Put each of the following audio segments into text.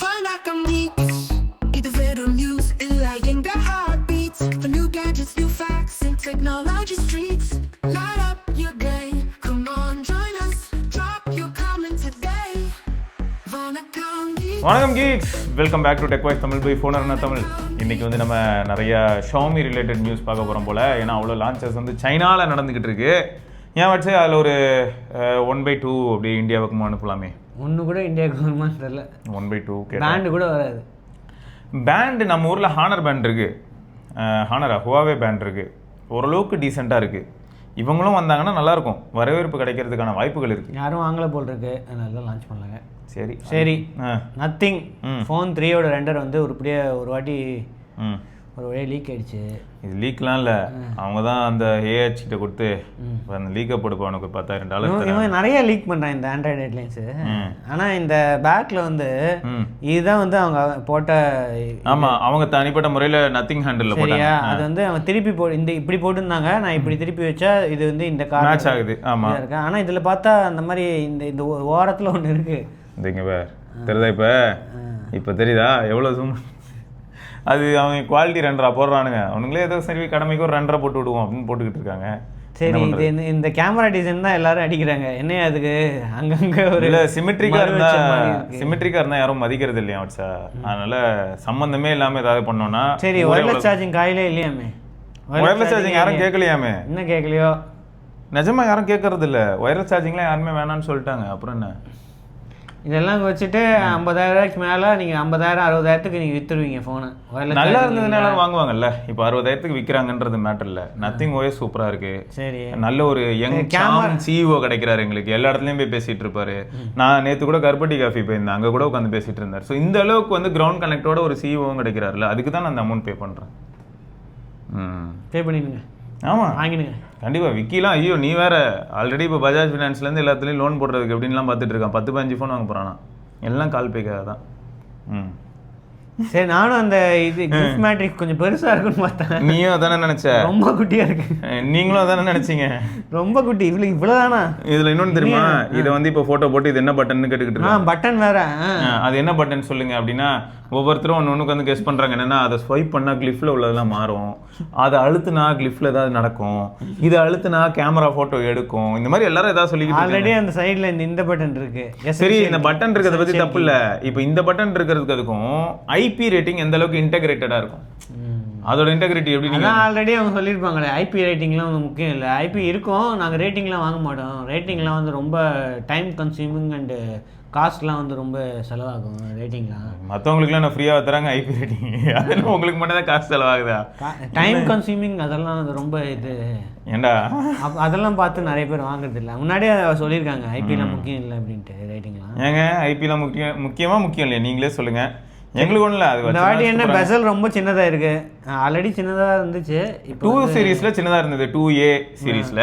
வணக்கம் geeks. இது வெறும் news இல்லை எங்க heartbeats. For new gadgets, new facts and technology streets. Light up your day, come on join us. Drop your comment today. வணக்கம் geeks. வணக்கம் geeks, welcome back to Tech Voice Tamil by Phoner Tamil. இன்றைக்கி வந்து நம்ம நிறைய Xiaomi related news பார்க்க போகிறோம் போல். ஏன்னா அவ்வளோ லான்ச்சஸ் வந்து சைனாவில் நடந்துக்கிட்டு இருக்கு. ஏன் வச்சு அதில் ஒரு 1/2 அப்படி இந்தியாவுக்கு அனுப்பலாமே. ஒன்று கூட இந்தியாவுக்கு வருமானு தெரியல. 1/2 பேண்டு கூட வராது. பேண்டு நம்ம ஊரில் ஹானர் பேண்ட் இருக்குது, ஹுவாவே பேண்ட் இருக்குது, ஓரளவுக்கு டீசெண்டாக இருக்குது. இவங்களும் வந்தாங்கன்னா நல்லாயிருக்கும், வரவேற்பு கிடைக்கிறதுக்கான வாய்ப்புகள் இருக்குது. யாரும் வாங்கலை போல் இருக்கு, அதனால லான்ச் பண்ணலாங்க. சரி நத்திங் ஃபோன் 3யோட ரெண்டர் வந்து ஒரு வாட்டி ஒரு வழியாக லீக் ஆயிடுச்சு. இது லீக்லாம் இல்லை, அவங்க தான் அந்த ஏஹெச் கிட்ட கொடுத்து அந்த லீக்கை போடுப்பா உனக்கு $10,000. இவன் நிறைய லீக் பண்ணுறான் இந்த ஆண்ட்ராய்டு ஹெட்லைன்ஸு. ஆனால் இந்த பேக்கில் வந்து இதுதான் வந்து அவங்க போட்ட. ஆமாம், அவங்க தனிப்பட்ட முறையில் நத்திங் ஹேண்டில் போட்டாங்க. அது வந்து அவங்க திருப்பி இப்படி போட்டிருந்தாங்க. நான் இப்படி திருப்பி வச்சா இது வந்து இந்த கார் மேட்ச் ஆகுது. ஆமாம் இருக்கேன். ஆனால் இதில் பார்த்தா அந்த மாதிரி இந்த ஓரத்தில் ஒன்று இருக்குது. இங்கே தெரியுதா? இப்போ தெரியுதா எவ்வளோ ஜூம்? அது அவங்க குவாலிட்டி 2.5 போடுறானுங்க. அவனுங்களே ஏதோ சரி கடமைக்கு ஒரு 2.5 போட்டு விடுவோம் அப்படின்னு போட்டுக்கிட்டு இருக்காங்க. சரி, இது இந்த கேமரா டிசைன் தான் எல்லாரும் அடிக்கிறாங்க. என்ன அதுக்கு அங்கங்கே ஒரு இல்லை சிமெட்ரிக்காக இருந்தால் யாரும் மதிக்கிறது இல்லையா வச்சா. அதனால சம்மந்தமே இல்லாமல் ஏதாவது பண்ணோன்னா. சரி, ஒயர்லெஸ் சார்ஜிங் காயிலே இல்லையாமே. ஒயர்லெஸ் சார்ஜிங் யாரும் கேட்கலையாமே. என்ன கேட்கலையோ? நிஜமாக யாரும் கேட்கறது இல்லை. ஒயர்லெஸ் சார்ஜிங்லாம் யாருமே வேணான்னு சொல்லிட்டாங்க. அப்புறம் என்ன, இதெல்லாம் வச்சுட்டு 50,000 மேலே நீங்கள் 50,000 60,000 நீங்கள் விற்றுருவீங்க ஃபோனு. நல்லா இருந்ததுனால எல்லாரும் வாங்குவாங்கல்ல. இப்போ 60,000 விற்கிறாங்கன்றது மேட்டர் இல்லை. நத்திங் ஓஎஸ் சூப்பராக இருக்கு. சரி, நல்ல ஒரு யங் கேமரா சிஇஓ கிடைக்கிறாரு எங்களுக்கு. எல்லா இடத்துலையும் போய் பேசிட்டு இருப்பாரு. நான் நேற்று கூட கருப்பட்டி காஃபி போயிருந்தேன், அங்கே கூட உட்காந்து பேசிட்டு இருந்தார். ஸோ இந்த அளவுக்கு வந்து கிரவுண்ட் கனெக்டோட ஒரு சிஇஓவும் கிடைக்கிறாருல, அதுக்கு தான் நான் அந்த அமௌண்ட் பே பண்ணுறேன். பே பண்ணிடுங்க. ஆமாம், வாங்கிடுங்க கண்டிப்பாக. விக்கிலாம் ஐயோ நீ வேற ஆல்ரெடி இப்போ பஜாஜ் ஃபினான்ஸ்லேருந்து எல்லாத்துலேயும் லோன் போடுறதுக்கு எப்படின்லாம் பார்த்துட்டு இருக்கான். 10-15 ஃபோன் வாங்க போகிறானா, எல்லாம் கால் பேக்காக தான். சரி, நானும் அந்த இது கிஃப்ட் மேட்ரிக்ஸ் கொஞ்சம் பெருசாக இருக்குன்னு பார்த்தேன். நீயும் அதானே நினச்ச? ரொம்ப குட்டியாக இருக்கு. நீங்களும் அதானே நினச்சிங்க? ரொம்ப குட்டி. இவ்வளோதானா? இதில் இன்னொன்று தெரியுமா? இதை வந்து இப்போ ஃபோட்டோ போட்டு இது என்ன பட்டன் கேட்டுக்கிட்டு இருக்கேன். பட்டன் வேற. அது என்ன பட்டன் சொல்லுங்க அப்படின்னா, ஒவ்வொருத்தரும் ஒன்றுக்கு வந்து கெஸ் பண்ணுறாங்க. என்னென்னா, அதை ஸ்வைப் பண்ணால் கிளிஃபில் உள்ளதெல்லாம் மாறும், அதை அழுத்துனா கிளிஃபில் ஏதாவது நடக்கும், இதை அழுத்துனா கேமரா ஃபோட்டோ எடுக்கும். இந்த மாதிரி எல்லாரும் ஏதாவது சொல்லிக்கிட்டு ஆல்ரெடி அந்த சைடில் இந்த பட்டன் இருக்கு. சரி, இந்த பட்டன் இருக்கிறத பற்றி தப்பு இல்லை. இப்போ இந்த பட்டன் இருக்கிறதுக்கு அதுக்கும் ஐபி ரேட்டிங் எந்த அளவுக்கு இன்டெகிரேட்டடாக இருக்கும், அதோட இன்டெகிரிட்டி எப்படி? நீங்கள் ஆல்ரெடி அவங்க சொல்லியிருப்பாங்களே, ஐபி ரேட்டிங்லாம் வந்து முக்கியம் இல்லை. ஐபி இருக்கும், நாங்கள் ரேட்டிங்லாம் வாங்க மாட்டோம். ரேட்டிங்லாம் வந்து ரொம்ப டைம் கன்சியூமிங் அண்டு காஸ்ட்லாம் வந்து ரொம்ப செலவாகும். ரேட்டிங்லாம் மற்றவங்களுக்குலாம் நான் ஃப்ரீயாக தராங்க ஐபி ரேட்டிங், அதெல்லாம் உங்களுக்கு மட்டும் தான் காசு செலவாகுதா? டைம் கன்சியூமிங் அதெல்லாம் வந்து ரொம்ப இது ஏண்டா அதெல்லாம் பார்த்து நிறைய பேர் வாங்குறது இல்லை. முன்னாடியே சொல்லியிருக்காங்க ஐபிலாம் முக்கியம் இல்லை அப்படின்ட்டு. ரேட்டிங்லாம் ஏங்க ஐபிலாம் முக்கியம் இல்லையா? நீங்களே சொல்லுங்கள். எங்களுக்கு ஒன்றும் இல்லை. அது இந்த வாட்டி என்ன பெசல் ரொம்ப சின்னதாக இருக்கு. ஆல்ரெடி சின்னதாக இருந்துச்சு. 2 சீரீஸில் சின்னதாக இருந்தது, 2A சீரீஸில்.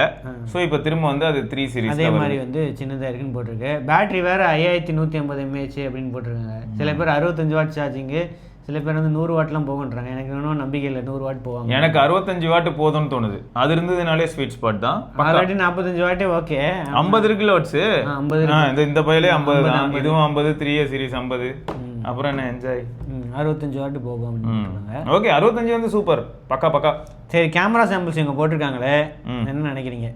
ஸோ இப்போ திரும்ப வந்து அது 3 சீரீஸ் அதே மாதிரி வந்து சின்னதாக இருக்குன்னு போட்டிருக்கு. பேட்டரி வேறு 5150 mAh அப்படின்னு போட்டிருக்காங்க. சில பேர் 65 வாட் சார்ஜிங்கு, சில பேர் வந்து 100 வாட்லாம் போகுன்றாங்க. எனக்கு இன்னும் நம்பிக்கை இல்லை 100 வாட் போவாங்க. எனக்கு 65 வாட் போதும்னு தோணுது. அது இருந்ததுனாலே ஸ்வீட் ஸ்பாட் தான். ஆல்ரெடி 45 வாட்டே ஓகே. 50 இருக்குல்ல வாட்ஸு. 50 இந்த பையிலே 50 தான். இதுவும் 50, 3A சீரீஸ் 50. அப்புறம் என்ன என்ஜாய். 65 வாட் போகும். ஓகே, 65 வந்து சூப்பர், பக்கா. சரி, கேமரா சாம்பிள்ஸ் இவங்க போட்டிருக்காங்களே, என்ன நினைக்கிறீங்க?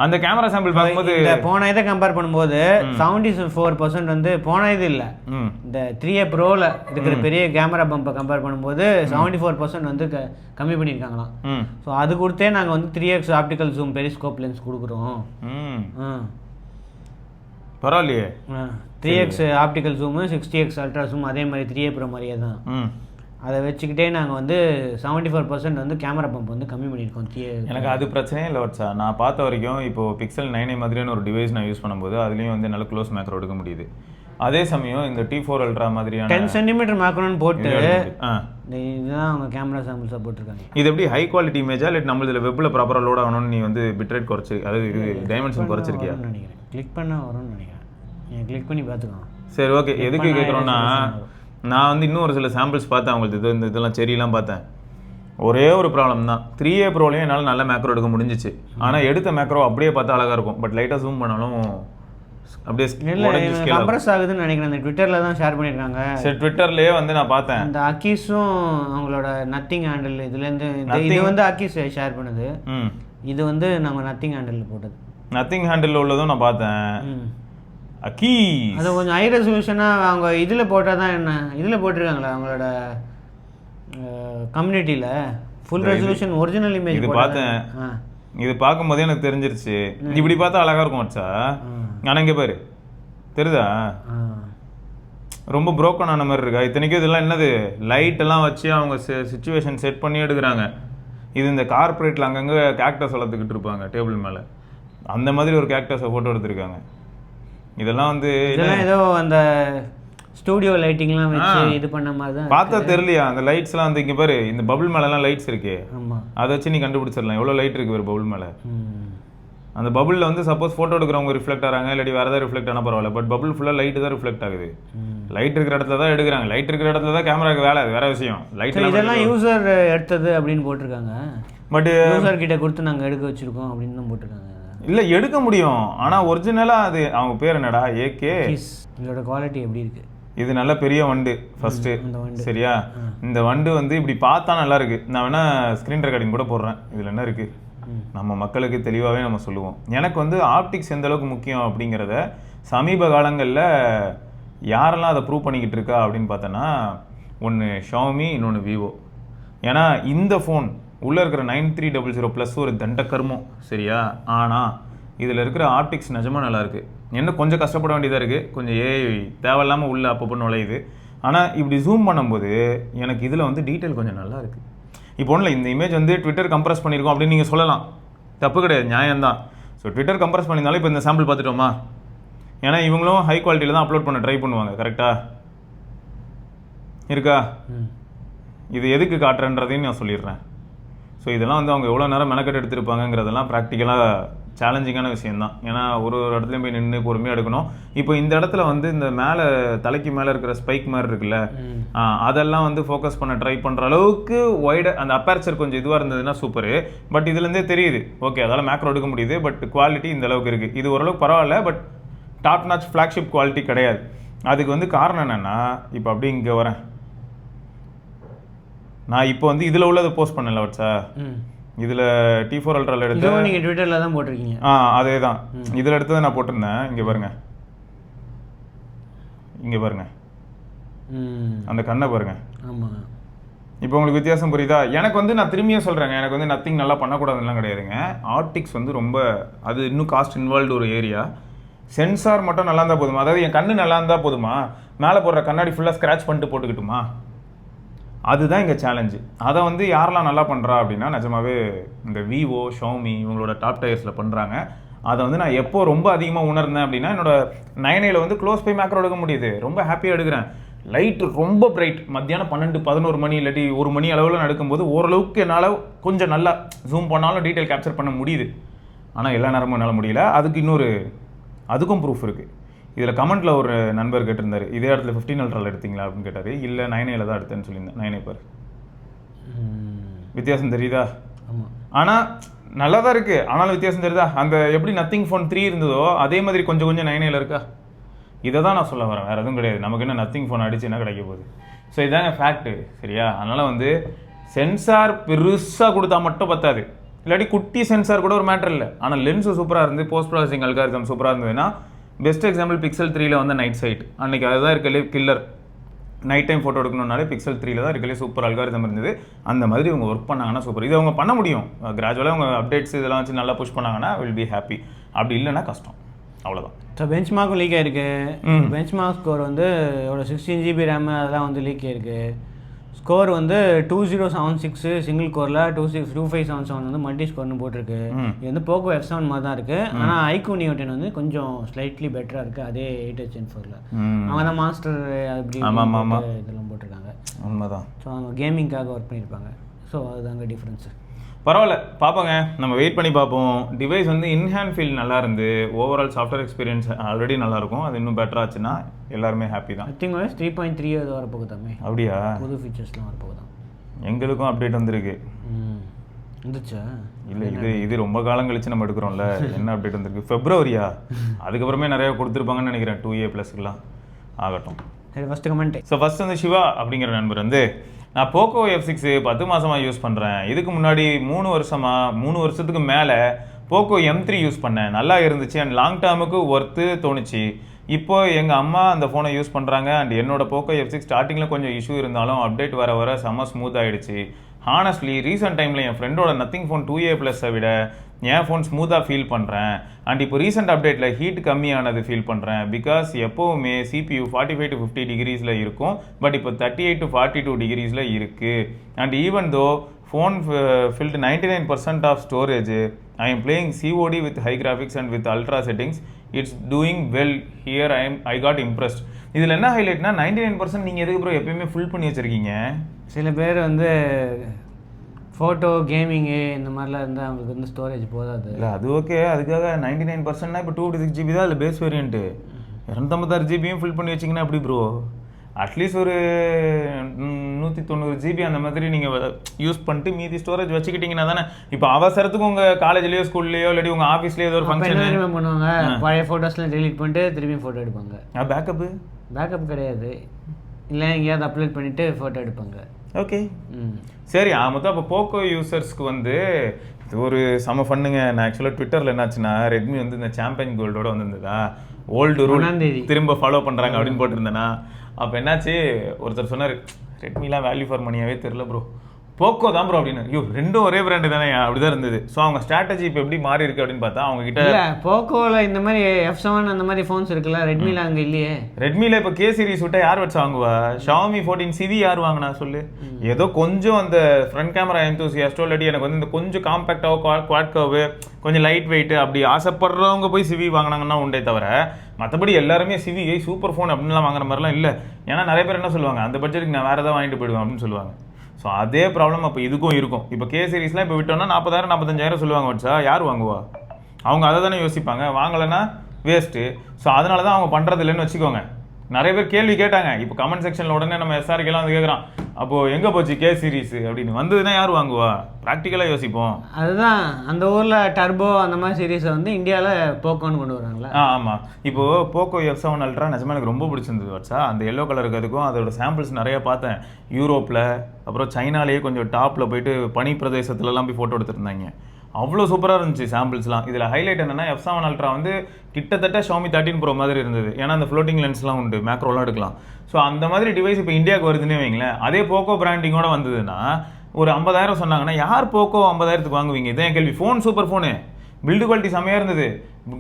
அந்த கேமரா சாம்பிள் பார்க்கும்போது இந்த போன இதை கம்பேர் பண்ணும்போது 74% வந்து போன இது இல்லை, இந்த 3A ப்ரோவில் இருக்கிற பெரிய கேமரா பம்பை கம்பேர் பண்ணும்போது 74% வந்து கம்மி பண்ணியிருக்காங்களாம். ஸோ அது கொடுத்தே நாங்கள் வந்து 3x optical zoom periscope lens கொடுக்குறோம். பரவாயில்லையே. 3x optical zoom, 60x ultra zoom அதே மாதிரி 3A ப்ரோ மாதிரியே தான். அதை வச்சுக்கிட்டே நாங்கள் வந்து 74% வந்து கேமரா பம்ப் வந்து கம்மி பண்ணியிருக்கோம். எனக்கு அது பிரச்சனையே இல்லை வச்சா. நான் பார்த்த வரைக்கும் இப்போது Pixel 9a மாதிரியான ஒரு டிவைஸ் நான் யூஸ் பண்ணும்போது அதுலேயும் வந்து நல்ல க்ளோஸ் மேக்ரோ எடுக்க முடியுது. அதே சமயம் இந்த T4 அல்ட்ரா மாதிரியான 10 cm மேக்ரோன்னு போட்டு இதுதான் அவங்க கேமரா சாம்பிள்ஸாக போட்டிருக்காங்க. இது எப்படி ஹை குவாலிட்டி இமேஜா இல்லை நம்ம இதில் வெப்பில் ப்ராப்பராக லோட் ஆகணும்னு நீ வந்து பிட்ரேட் குறைச்சி, அதாவது இது டைமென்ஷன் குறைச்சிருக்கியா? நினைக்கிறேன் கிளிக் பண்ணால் வரும்னு நினைக்கிறேன். கிளிக் பண்ணி பார்த்துக்கலாம். சரி, ஓகே. எதுக்கு கேட்குறோன்னா, நான் வந்து இன்னும் ஒரு சில சாம்பிள்ஸ் பார்த்தேன் அவங்களுக்கு. இதெல்லாம் செரிலாம் பார்த்தேன். ஒரே ஒரு ப்ராப்ளம் தான், 3A ப்ரோலையும் என்னால் நல்ல மேக்ரோ எடுக்க முடிஞ்சிச்சு. ஆனால் எடுத்த மேக்ரோ அப்படியே பார்த்தா அழகாக இருக்கும், பட் லைட்டாக ஜூம் பண்ணாலும் அப்படியே இல்லை கம்ப்ரஸ் ஆகுதுன்னு நினைக்கிறேன். அந்த ட்விட்டரில் தான் ஷேர் பண்ணியிருக்காங்க. சரி, ட்விட்டர்லேயே வந்து நான் பார்த்தேன். அந்த அக்கீஸும் அவங்களோட நத்திங் ஹேண்டில் இதுலேருந்து இது வந்து அக்கீஸ் ஷேர் பண்ணுது. இது வந்து நம்ம நத்திங் ஹேண்டில் போட்டது. நத்திங் ஹேண்டில் உள்ளதும் நான் பார்த்தேன். அக்கீ அது கொஞ்சம் ஹை ரெசல்யூஷனாக அவங்க இதில் போட்டால் தான் என்ன இதில் போட்டிருக்காங்களா அவங்களோட கம்யூனிட்டியில் ஃபுல் ரெசல்யூஷன் ஒரிஜினல் இமேஜ் இது பார்த்தேன். இது பார்க்கும்போதே எனக்கு தெரிஞ்சிருச்சு. இப்படி பார்த்தா அழகாக இருக்கும் வச்சா. ஆனால் இங்கே பாரு தெரியுதா, ரொம்ப புரோக்கன் ஆன மாதிரி இருக்கா. இத்தனைக்கும் இதெல்லாம் என்னது லைட்டெல்லாம் வச்சு அவங்க சுச்சுவேஷன் செட் பண்ணி எடுக்கிறாங்க. இது இந்த கார்பரேட்டில் அங்கங்கே கேக்டஸ் வளர்த்துக்கிட்டு இருப்பாங்க டேபிள் மேலே, அந்த மாதிரி ஒரு கேக்டஸை ஃபோட்டோ எடுத்திருக்காங்க. இதெல்லாம் வந்து ஏதோ அந்த ஸ்டூடியோ லைட்டிங்லாம் வச்சு இது பண்ண மாதிரி தான் பார்த்தா தெரியலையா. அந்த லைட்ஸ்லாம் வந்து இங்கே பாரு, இந்த பபுள் மேலெலாம் லைட்ஸ் இருக்கு. அதை வச்சு நீ கண்டுபிடிச்சிடலாம் எவ்வளோ லைட் இருக்கு ஒரு பபுள் மேலே. அந்த பபுளில் வந்து சப்போஸ் ஃபோட்டோ எடுக்கிறவங்க ரிஃப்ளெக்ட் ஆகிறாங்க, இல்லாட்டி வேறு ஏதாவது ரிஃப்ளெக்ட் ஆனால் பரவாயில்ல. பட் பபுள் ஃபுல்லாக லைட்டு தான் ரிஃப்ளெக்ட் ஆகுது. லைட் இருக்கிற இடத்துல தான் எடுக்கிறாங்க. லைட் இருக்கிற இடத்துல தான் கேமராக்கு வேலை, அது வேற விஷயம். லைட் இதெல்லாம் யூசர் எடுத்தது அப்படின்னு போட்டிருக்காங்க. பட் யூசர் கிட்ட கொடுத்து நாங்கள் எடுக்க வச்சிருக்கோம் அப்படின்னு தான் போட்டிருக்காங்க. இல்லை எடுக்க முடியும், ஆனால் ஒரிஜினலாக அது அவங்க பேர் என்னடா ஏகே. இதோட குவாலிட்டி எப்படி இருக்கு? இது நல்ல பெரிய வண்டு ஃபர்ஸ்ட்டு, சரியா? இந்த வண்டு வந்து இப்படி பார்த்தா நல்லா இருக்கு. நான் வேணா ஸ்க்ரீன் ரெக்கார்டிங் கூட போடுறேன். இதில் என்ன இருக்கு நம்ம மக்களுக்கு தெளிவாகவே நம்ம சொல்லுவோம். எனக்கு வந்து ஆப்டிக்ஸ் எந்த அளவுக்கு முக்கியம் அப்படிங்கிறத சமீப காலங்களில் யாரெல்லாம் அதை ப்ரூவ் பண்ணிக்கிட்டு இருக்கா அப்படின்னு பார்த்தோன்னா, ஒன்று ஷாமி, இன்னொன்று விவோ. ஏன்னா இந்த ஃபோன் உள்ளே இருக்கிற 9300 ப்ளஸ் ஒரு தண்ட கர்மம், சரியா? ஆனால் இதில் இருக்கிற ஆப்டிக்ஸ் நிஜமாக நல்லாயிருக்கு. என்ன கொஞ்சம் கஷ்டப்பட வேண்டியதாக இருக்குது, கொஞ்சம் ஏஐ தேவையில்லாமல் உள்ளே அப்பப்போ நுழையுது. ஆனால் இப்படி ஜூம் பண்ணும்போது எனக்கு இதில் வந்து டீட்டெயில் கொஞ்சம் நல்லா இருக்குது. இப்போ ஒன்றும் இந்த இமேஜ் வந்து ட்விட்டர் கம்ப்ரஸ் பண்ணியிருக்கோம் அப்படின்னு நீங்கள் சொல்லலாம், தப்பு கிடையாது, நியாயம்தான். ஸோ ட்விட்டர் கம்ப்ரஸ் பண்ணியிருந்தாலும் இப்போ இந்த சாம்பிள் பார்த்துட்டோமா, ஏன்னா இவங்களும் ஹை குவாலிட்டியில் தான் அப்லோட் பண்ண ட்ரை பண்ணுவாங்க, கரெக்டாக இருக்கா? இது எதுக்கு காட்டுறேன்றதையும் நான் சொல்லிடுறேன். ஸோ இதெல்லாம் வந்து அவங்க எவ்வளோ நேரம் மெனக்கெட்டு எடுத்திருப்பாங்கிறதெல்லாம் ப்ராக்டிக்கலாக சேலஞ்சிங்கான விஷயந்தான். ஏன்னா ஒரு இடத்துலையும் போய் நின்று பொறுமையாக எடுக்கணும். இப்போ இந்த இடத்துல வந்து இந்த மேலே தலைக்கு மேலே இருக்கிற ஸ்பைக் மாதிரி இருக்குல்ல, அதெல்லாம் வந்து ஃபோக்கஸ் பண்ண ட்ரை பண்ணுற அளவுக்கு ஒய்டு அந்த அப்பேர்ச்சர் கொஞ்சம் இதுவாக இருந்ததுன்னா சூப்பரு. பட் இதுலேருந்தே தெரியுது, ஓகே அதால் மேக்ரோ எடுக்க முடியுது. பட் குவாலிட்டி இந்த அளவுக்கு இருக்குது. இது ஓரளவுக்கு பரவாயில்ல, but top notch flagship quality கிடையாது. அதுக்கு வந்து காரணம் என்னென்னா, இப்போ அப்படியே இங்கே வரேன் நான். இப்போ வந்து இதில் உள்ளதை போஸ்ட் பண்ணல வச்சா, இதில் T4 அல்ட்ராவில் எடுத்து நீங்கள் ட்விட்டரில் தான் போட்டிருக்கீங்க. அதே தான் இதில் எடுத்ததை நான் போட்டிருந்தேன். இங்கே பாருங்க, இங்கே பாருங்க அந்த கண்ணை பாருங்க. ஆமாம், இப்போ உங்களுக்கு வித்தியாசம் புரியுதா? எனக்கு வந்து நான் திரும்பியும் சொல்கிறேங்க, எனக்கு வந்து நத்திங் நல்லா பண்ணக்கூடாதுலாம் கிடையாதுங்க. ஆப்டிக்ஸ் வந்து ரொம்ப அது இன்னும் காஸ்ட் இன்வால்வ்டு ஒரு ஏரியா. சென்சார் மட்டும் நல்லா இருந்தால் போதுமா? அதாவது என் கண்ணு நல்லா இருந்தால் போதுமா? மேலே போடுற கண்ணாடி ஃபுல்லாக ஸ்க்ராட்ச் பண்ணிட்டு போட்டுக்கிட்டுமா? அதுதான் இங்கே சேலஞ்சு. அதை வந்து யாரெல்லாம் நல்லா பண்ணுறா அப்படின்னா நிஜமாவே இந்த விவோ, ஷாமி இவங்களோட டாப் டயர்ஸில் பண்ணுறாங்க. அதை வந்து நான் எப்போ ரொம்ப அதிகமாக உணர்ந்தேன் அப்படின்னா, என்னோட 9A வந்து க்ளோஸ் பை மேக்ரோ எடுக்க முடியுது, ரொம்ப ஹாப்பியாக எடுக்கிறேன். லைட்டு ரொம்ப பிரைட், மத்தியானம் 12-11 மணி இல்லாட்டி 1 மணி அளவில் நான் எடுக்கும்போது ஓரளவுக்கு என்னால் கொஞ்சம் நல்லா ஜூம் பண்ணாலும் டீட்டெயில் கேப்சர் பண்ண முடியுது. ஆனால் எல்லா நேரமும் என்னால் முடியல. அதுக்கும் ப்ரூஃப் இருக்குது. இதில் கமெண்ட்டில் ஒரு நண்பர் கேட்டிருந்தார், இதே இடத்துல 15 அல்ட்ராவில் எடுத்தீங்களா அப்படின்னு கேட்டார். இல்லை 9A தான் எடுத்தேன்னு சொல்லியிருந்தேன். 9A பாரு, வித்தியாசம் தெரியுதா? ஆனால் நல்லா தான் இருக்குது, ஆனாலும் வித்தியாசம் தெரியுதா? அந்த எப்படி நத்திங் ஃபோன் 3 இருந்ததோ அதே மாதிரி கொஞ்சம் 9A இருக்கா? இதை தான் நான் சொல்ல வரேன், வேறு எதுவும் கிடையாது. நமக்கு என்ன நத்திங் ஃபோன் அடிச்சு என்ன கிடைக்க போகுது? ஸோ இதாங்க ஃபேக்ட்டு, சரியா? அதனால் வந்து சென்சார் பெருசாக கொடுத்தா மட்டும் பத்தாது, இல்லாட்டி குட்டி சென்சார் கூட ஒரு மேட்டர் இல்லை. ஆனால் லென்ஸு சூப்பராக இருந்து போஸ்ட் ப்ராசஸிங் அல்காரிதம் சூப்பராக இருந்ததுன்னா, பெஸ்ட் எக்ஸாம்பிள் Pixel 3ல் வந்து நைட் சைட், அன்றைக்கி அதுதான் இருக்கலே கில்லர். நைட் டைம் ஃபோட்டோ எடுக்கணும்னாலே Pixel 3ல் தான் இருக்கலே சூப்பர் அல்காரிதம் இருந்தது. அந்த மாதிரி இவங்க ஒர்க் பண்ணாங்கன்னா சூப்பர். இது அவங்க பண்ண முடியும், கிராஜுவலாக அவங்க அப்டேட்ஸ் இதெல்லாம் வச்சு நல்லா புஷ் பண்ணாங்கன்னா வில் பி ஹாப்பி. அப்படி இல்லைன்னா கஷ்டம், அவ்வளோதான். ஸோ பெஞ்ச் மார்க்கும் லீக் ஆகிருக்கு. பெஞ்ச் மார்க் ஸ்கோர் வந்து எவ்வளோ 16 GB ரேம் அதெல்லாம் வந்து லீக் ஆகிருக்கு. ஸ்கோர் வந்து 2076 சிங்கிள் கோரில் 2577 வந்து மல்டி ஸ்கோர்னு போட்டிருக்கு. இது வந்து போக்கோ F7 மாதிரி தான் இருக்குது. ஆனால் iQOO Neo 10 வந்து கொஞ்சம் ஸ்லைட்லி பெட்டராக இருக்குது. அதே 8H Gen4ல் அவங்க தான் மாஸ்டர் அப்படி இதெல்லாம் போட்டிருக்காங்க. உண்மைதான். ஸோ அவங்க கேமிங்காக ஒர்க் பண்ணியிருப்பாங்க. ஸோ அதுதாங்க டிஃப்ரென்ஸு. பரவாயில்ல, பார்ப்போங்க, நம்ம வெயிட் பண்ணி பார்ப்போம். டிவைஸ் வந்து இன்ஹேண்ட் ஃபீல் நல்லா இருந்து ஓவரால் சாஃப்ட்வேர் எக்ஸ்பீரியன்ஸ் ஆல்ரெடி நல்லாயிருக்கும். அது இன்னும் பெட்டராக ஆச்சுன்னா எல்லாருமே ஹாப்பி தான். ஐ திங்க் 3.3 அது வரப்போகுது தாமே. அப்படியா? புது ஃபீச்சர்ஸ்லாம் வரப்போகுதான். எங்களுக்கும் அப்டேட் வந்திருக்கு. வந்துச்சா? இல்லை இது ரொம்ப காலம் கழிச்சு நம்ம எடுக்கிறோம்ல. என்ன அப்டேட் வந்திருக்கு? ஃபெப்ரவரியா? அதுக்கப்புறமே நிறைய கொடுத்துருப்பாங்கன்னு நினைக்கிறேன் 2A+க்குலாம். ஆகட்டும். சரி, ஃபஸ்ட்டு கமெண்ட். ஸோ ஃபஸ்ட் வந்து சிவா அப்படிங்கிற நண்பர் வந்து, நான் போக்கோ F6 10 மாதமாக யூஸ் பண்ணுறேன். இதுக்கு முன்னாடி 3 வருஷத்துக்கு மேலே போக்கோ M3 யூஸ் பண்ணேன். நல்லா இருந்துச்சு அண்ட் லாங் டேர்முக்கு ஒர்த்து தோணுச்சு. இப்போ எங்கள் அம்மா அந்த ஃபோனை யூஸ் பண்ணுறாங்க அண்ட் என்னோட போக்கோ F6 ஸ்டார்டிங்கில் கொஞ்சம் இஷ்யூ இருந்தாலும் அப்டேட் வர செம்ம ஸ்மூத் ஆகிடுச்சு. ஹானஸ்ட்லி ரீசெண்ட் டைமில் என் ஃப்ரெண்டோட நத்திங் ஃபோன் 2A+ஐ விட என் ஃபோன் ஸ்மூத்தாக ஃபீல் பண்ணுறேன். அண்ட் இப்போ ரீசெண்ட் அப்டேட்டில் ஹீட் கம்மியானது ஃபீல் பண்ணுறேன். பிகாஸ் எப்போவுமே CPU 45 to 50 டிகிரிஸில் இருக்கும், பட் இப்போ 38 to 42 டிகிரிஸில் இருக்குது. And even though phone filled 99% of storage, I am playing COD with high graphics and with ultra settings. It's doing well here. I got impressed. இதில் என்ன ஹைலைட்னா 99% நீங்கள் எதுக்கு ப்ரோ எப்பயுமே ஃபுல் பண்ணி வச்சுருக்கீங்க? சில பேர் வந்து ஃபோட்டோ கேமிங்கு இந்த மாதிரிலாம் இருந்தால் அவங்களுக்கு வந்து ஸ்டோரேஜ் போதாது. இல்லை அது ஓகே, அதுக்காக 99%னா இப்போ 256 GB தான் அதில் பேஸ் வேரியண்ட்டு. 256 GB ஃபில் பண்ணி வச்சிங்கன்னா எப்படி ப்ரோ? அட்லீஸ்ட் ஒரு 190 GB அந்த மாதிரி நீங்கள் யூஸ் பண்ணிட்டு மீதி ஸ்டோரேஜ் வச்சுக்கிட்டிங்கன்னா தானே. இப்போ அவசரத்துக்கு உங்கள் காலேஜ்லேயோ ஸ்கூல்லையோ இல்லாட்டி உங்கள் ஆஃபீஸ்லேயோ ஏதோ ஒரு ஃபங்க்ஷன் என்ன பண்ணுவாங்க, பழைய ஃபோட்டோஸ்லாம் டெலிட் பண்ணிட்டு திரும்பி ஃபோட்டோ எடுப்பாங்க. பேக்கப் கிடையாது, இல்லை எங்கேயாவது அப்லோட் பண்ணிவிட்டு ஃபோட்டோ எடுப்பாங்க. ஓகே, சரி. மொத்தம் அப்போ போக்கோ யூசர்ஸ்க்கு வந்து இது ஒரு செம ஃபண்ணுங்க. நான் ஆக்சுவலாக ட்விட்டரில் என்னாச்சுன்னா, ரெட்மி வந்து இந்த சாம்பியன் கோல்டோட வந்திருந்ததா, ஓல்டு ரூல் திரும்ப ஃபாலோ பண்ணுறாங்க அப்படின்னு போட்டிருந்தேன்னா, அப்போ என்னாச்சு, ஒருத்தர் சொன்னார், ரெட்மிலாம் வேல்யூ ஃபார் மணியாகவே தெரில ப்ரோ, போக்கோ தான் ப்ரோ அப்படின்னு. ஐயோ ரெண்டும் ஒரே பிராண்டு தானே, அப்படிதான் இருந்தது. ஸோ அவங்க ஸ்ட்ராட்டஜி இப்போ எப்படி மாறி இருக்கு அப்படின்னு பார்த்தா, அவங்க கிட்ட போக்கோவில் இந்த மாதிரி F7 அந்த மாதிரி ஃபோன்ஸ் இருக்குல்ல, ரெட்மியில் அங்கே இல்லையே. ரெட்மியில் இப்போ K சீரிஸ் விட்டால் யார் வச்சு வாங்குவா? Xiaomi 14 CV யார் வாங்கினா சொல்லு? ஏதோ கொஞ்சம் அந்த ஃப்ரண்ட் கேமரா எந்தூசியாஸ்டோ இல்லாட்டி எனக்கு வந்து இந்த கொஞ்சம் காம்பேக்டாவோ குவாட் கர்வு கொஞ்சம் லைட் வெயிட் அப்படி ஆசைப்படுறவங்க போய் CV வாங்கினாங்கன்னா உண்டே தவிர, மற்றபடி எல்லாருமே CV சூப்பர் ஃபோன் அப்படின்லாம் வாங்குற மாதிரிலாம் இல்லை. ஏன்னா நிறைய பேர் என்ன சொல்லுவாங்க, அந்த பட்ஜெட்டுக்கு நான் வேறு ஏதாவது வாங்கிட்டு போயிடுவேன் அப்படின்னு சொல்லுவாங்க. ஸோ அதே ப்ராப்ளம் அப்போ இதுக்கும் இருக்கும். இப்போ K சீரிஸ்லாம் இப்போ விட்டோம்னா 40,000 45,000 சொல்லுவாங்க வச்சா, யார் வாங்குவா? அவங்க அதை தானே யோசிப்பாங்க, வாங்கலைன்னா வேஸ்ட்டு. ஸோ அதனால தான் அவங்க பண்ணுறது இல்லைன்னு வச்சுக்கோங்க. நிறைய பேர் கேள்வி கேட்டாங்க, இப்போ கமெண்ட் செக்ஷனில் உடனே நம்ம SRKலாம் வந்து கேட்குறான், அப்போது எங்கே போச்சு K சீரிஸ் அப்படின்னு. வந்ததுன்னா யார் வாங்குவா? ப்ராக்டிக்கலாக யோசிப்போம். அதுதான் அந்த ஊரில் டர்போ அந்த மாதிரி சீரீஸை வந்து இந்தியாவில் போக்கோன்னு கொண்டு வராங்களா? ஆமாம். இப்போது போக்கோ F7 அல்ட்ரா நிஜமாக எனக்கு ரொம்ப பிடிச்சிருந்தது வச்சா. அந்த எல்லோ கலருக்கு அதுக்கும் அதோட சாம்பிள்ஸ் நிறைய பார்த்தேன். யூரோப்பில் அப்புறம் சைனாலேயே கொஞ்சம் டாப்பில் போயிட்டு பனி பிரதேசத்துலலாம் போய் ஃபோட்டோ எடுத்துருந்தாங்க. அவ்வளோ சூப்பராக இருந்துச்சு சாம்பிள்ஸ்லாம். இதில் ஹைலைட் என்னென்னா, F7 அல்ட்ரா வந்து கிட்டத்தட்ட Xiaomi 13 Pro மாதிரி இருந்தது. ஏன்னா அந்த ஃப்ளோட்டிங் லென்ஸ்லாம் உண்டு, மேக்ரோலாம் எடுக்கலாம். ஸோ அந்த மாதிரி டிவைஸ் இப்போ இந்தியாவுக்கு வருதுன்னு வைங்களேன். அதே போக்கோ பிராண்டிங்கோட வந்ததுன்னா ஒரு 50,000 சொன்னாங்கன்னா யார் போக்கோ 50,000க்கு வாங்குவீங்க? இதான் கேள்வி. Phone super phone, build quality செம்மையாக இருந்தது,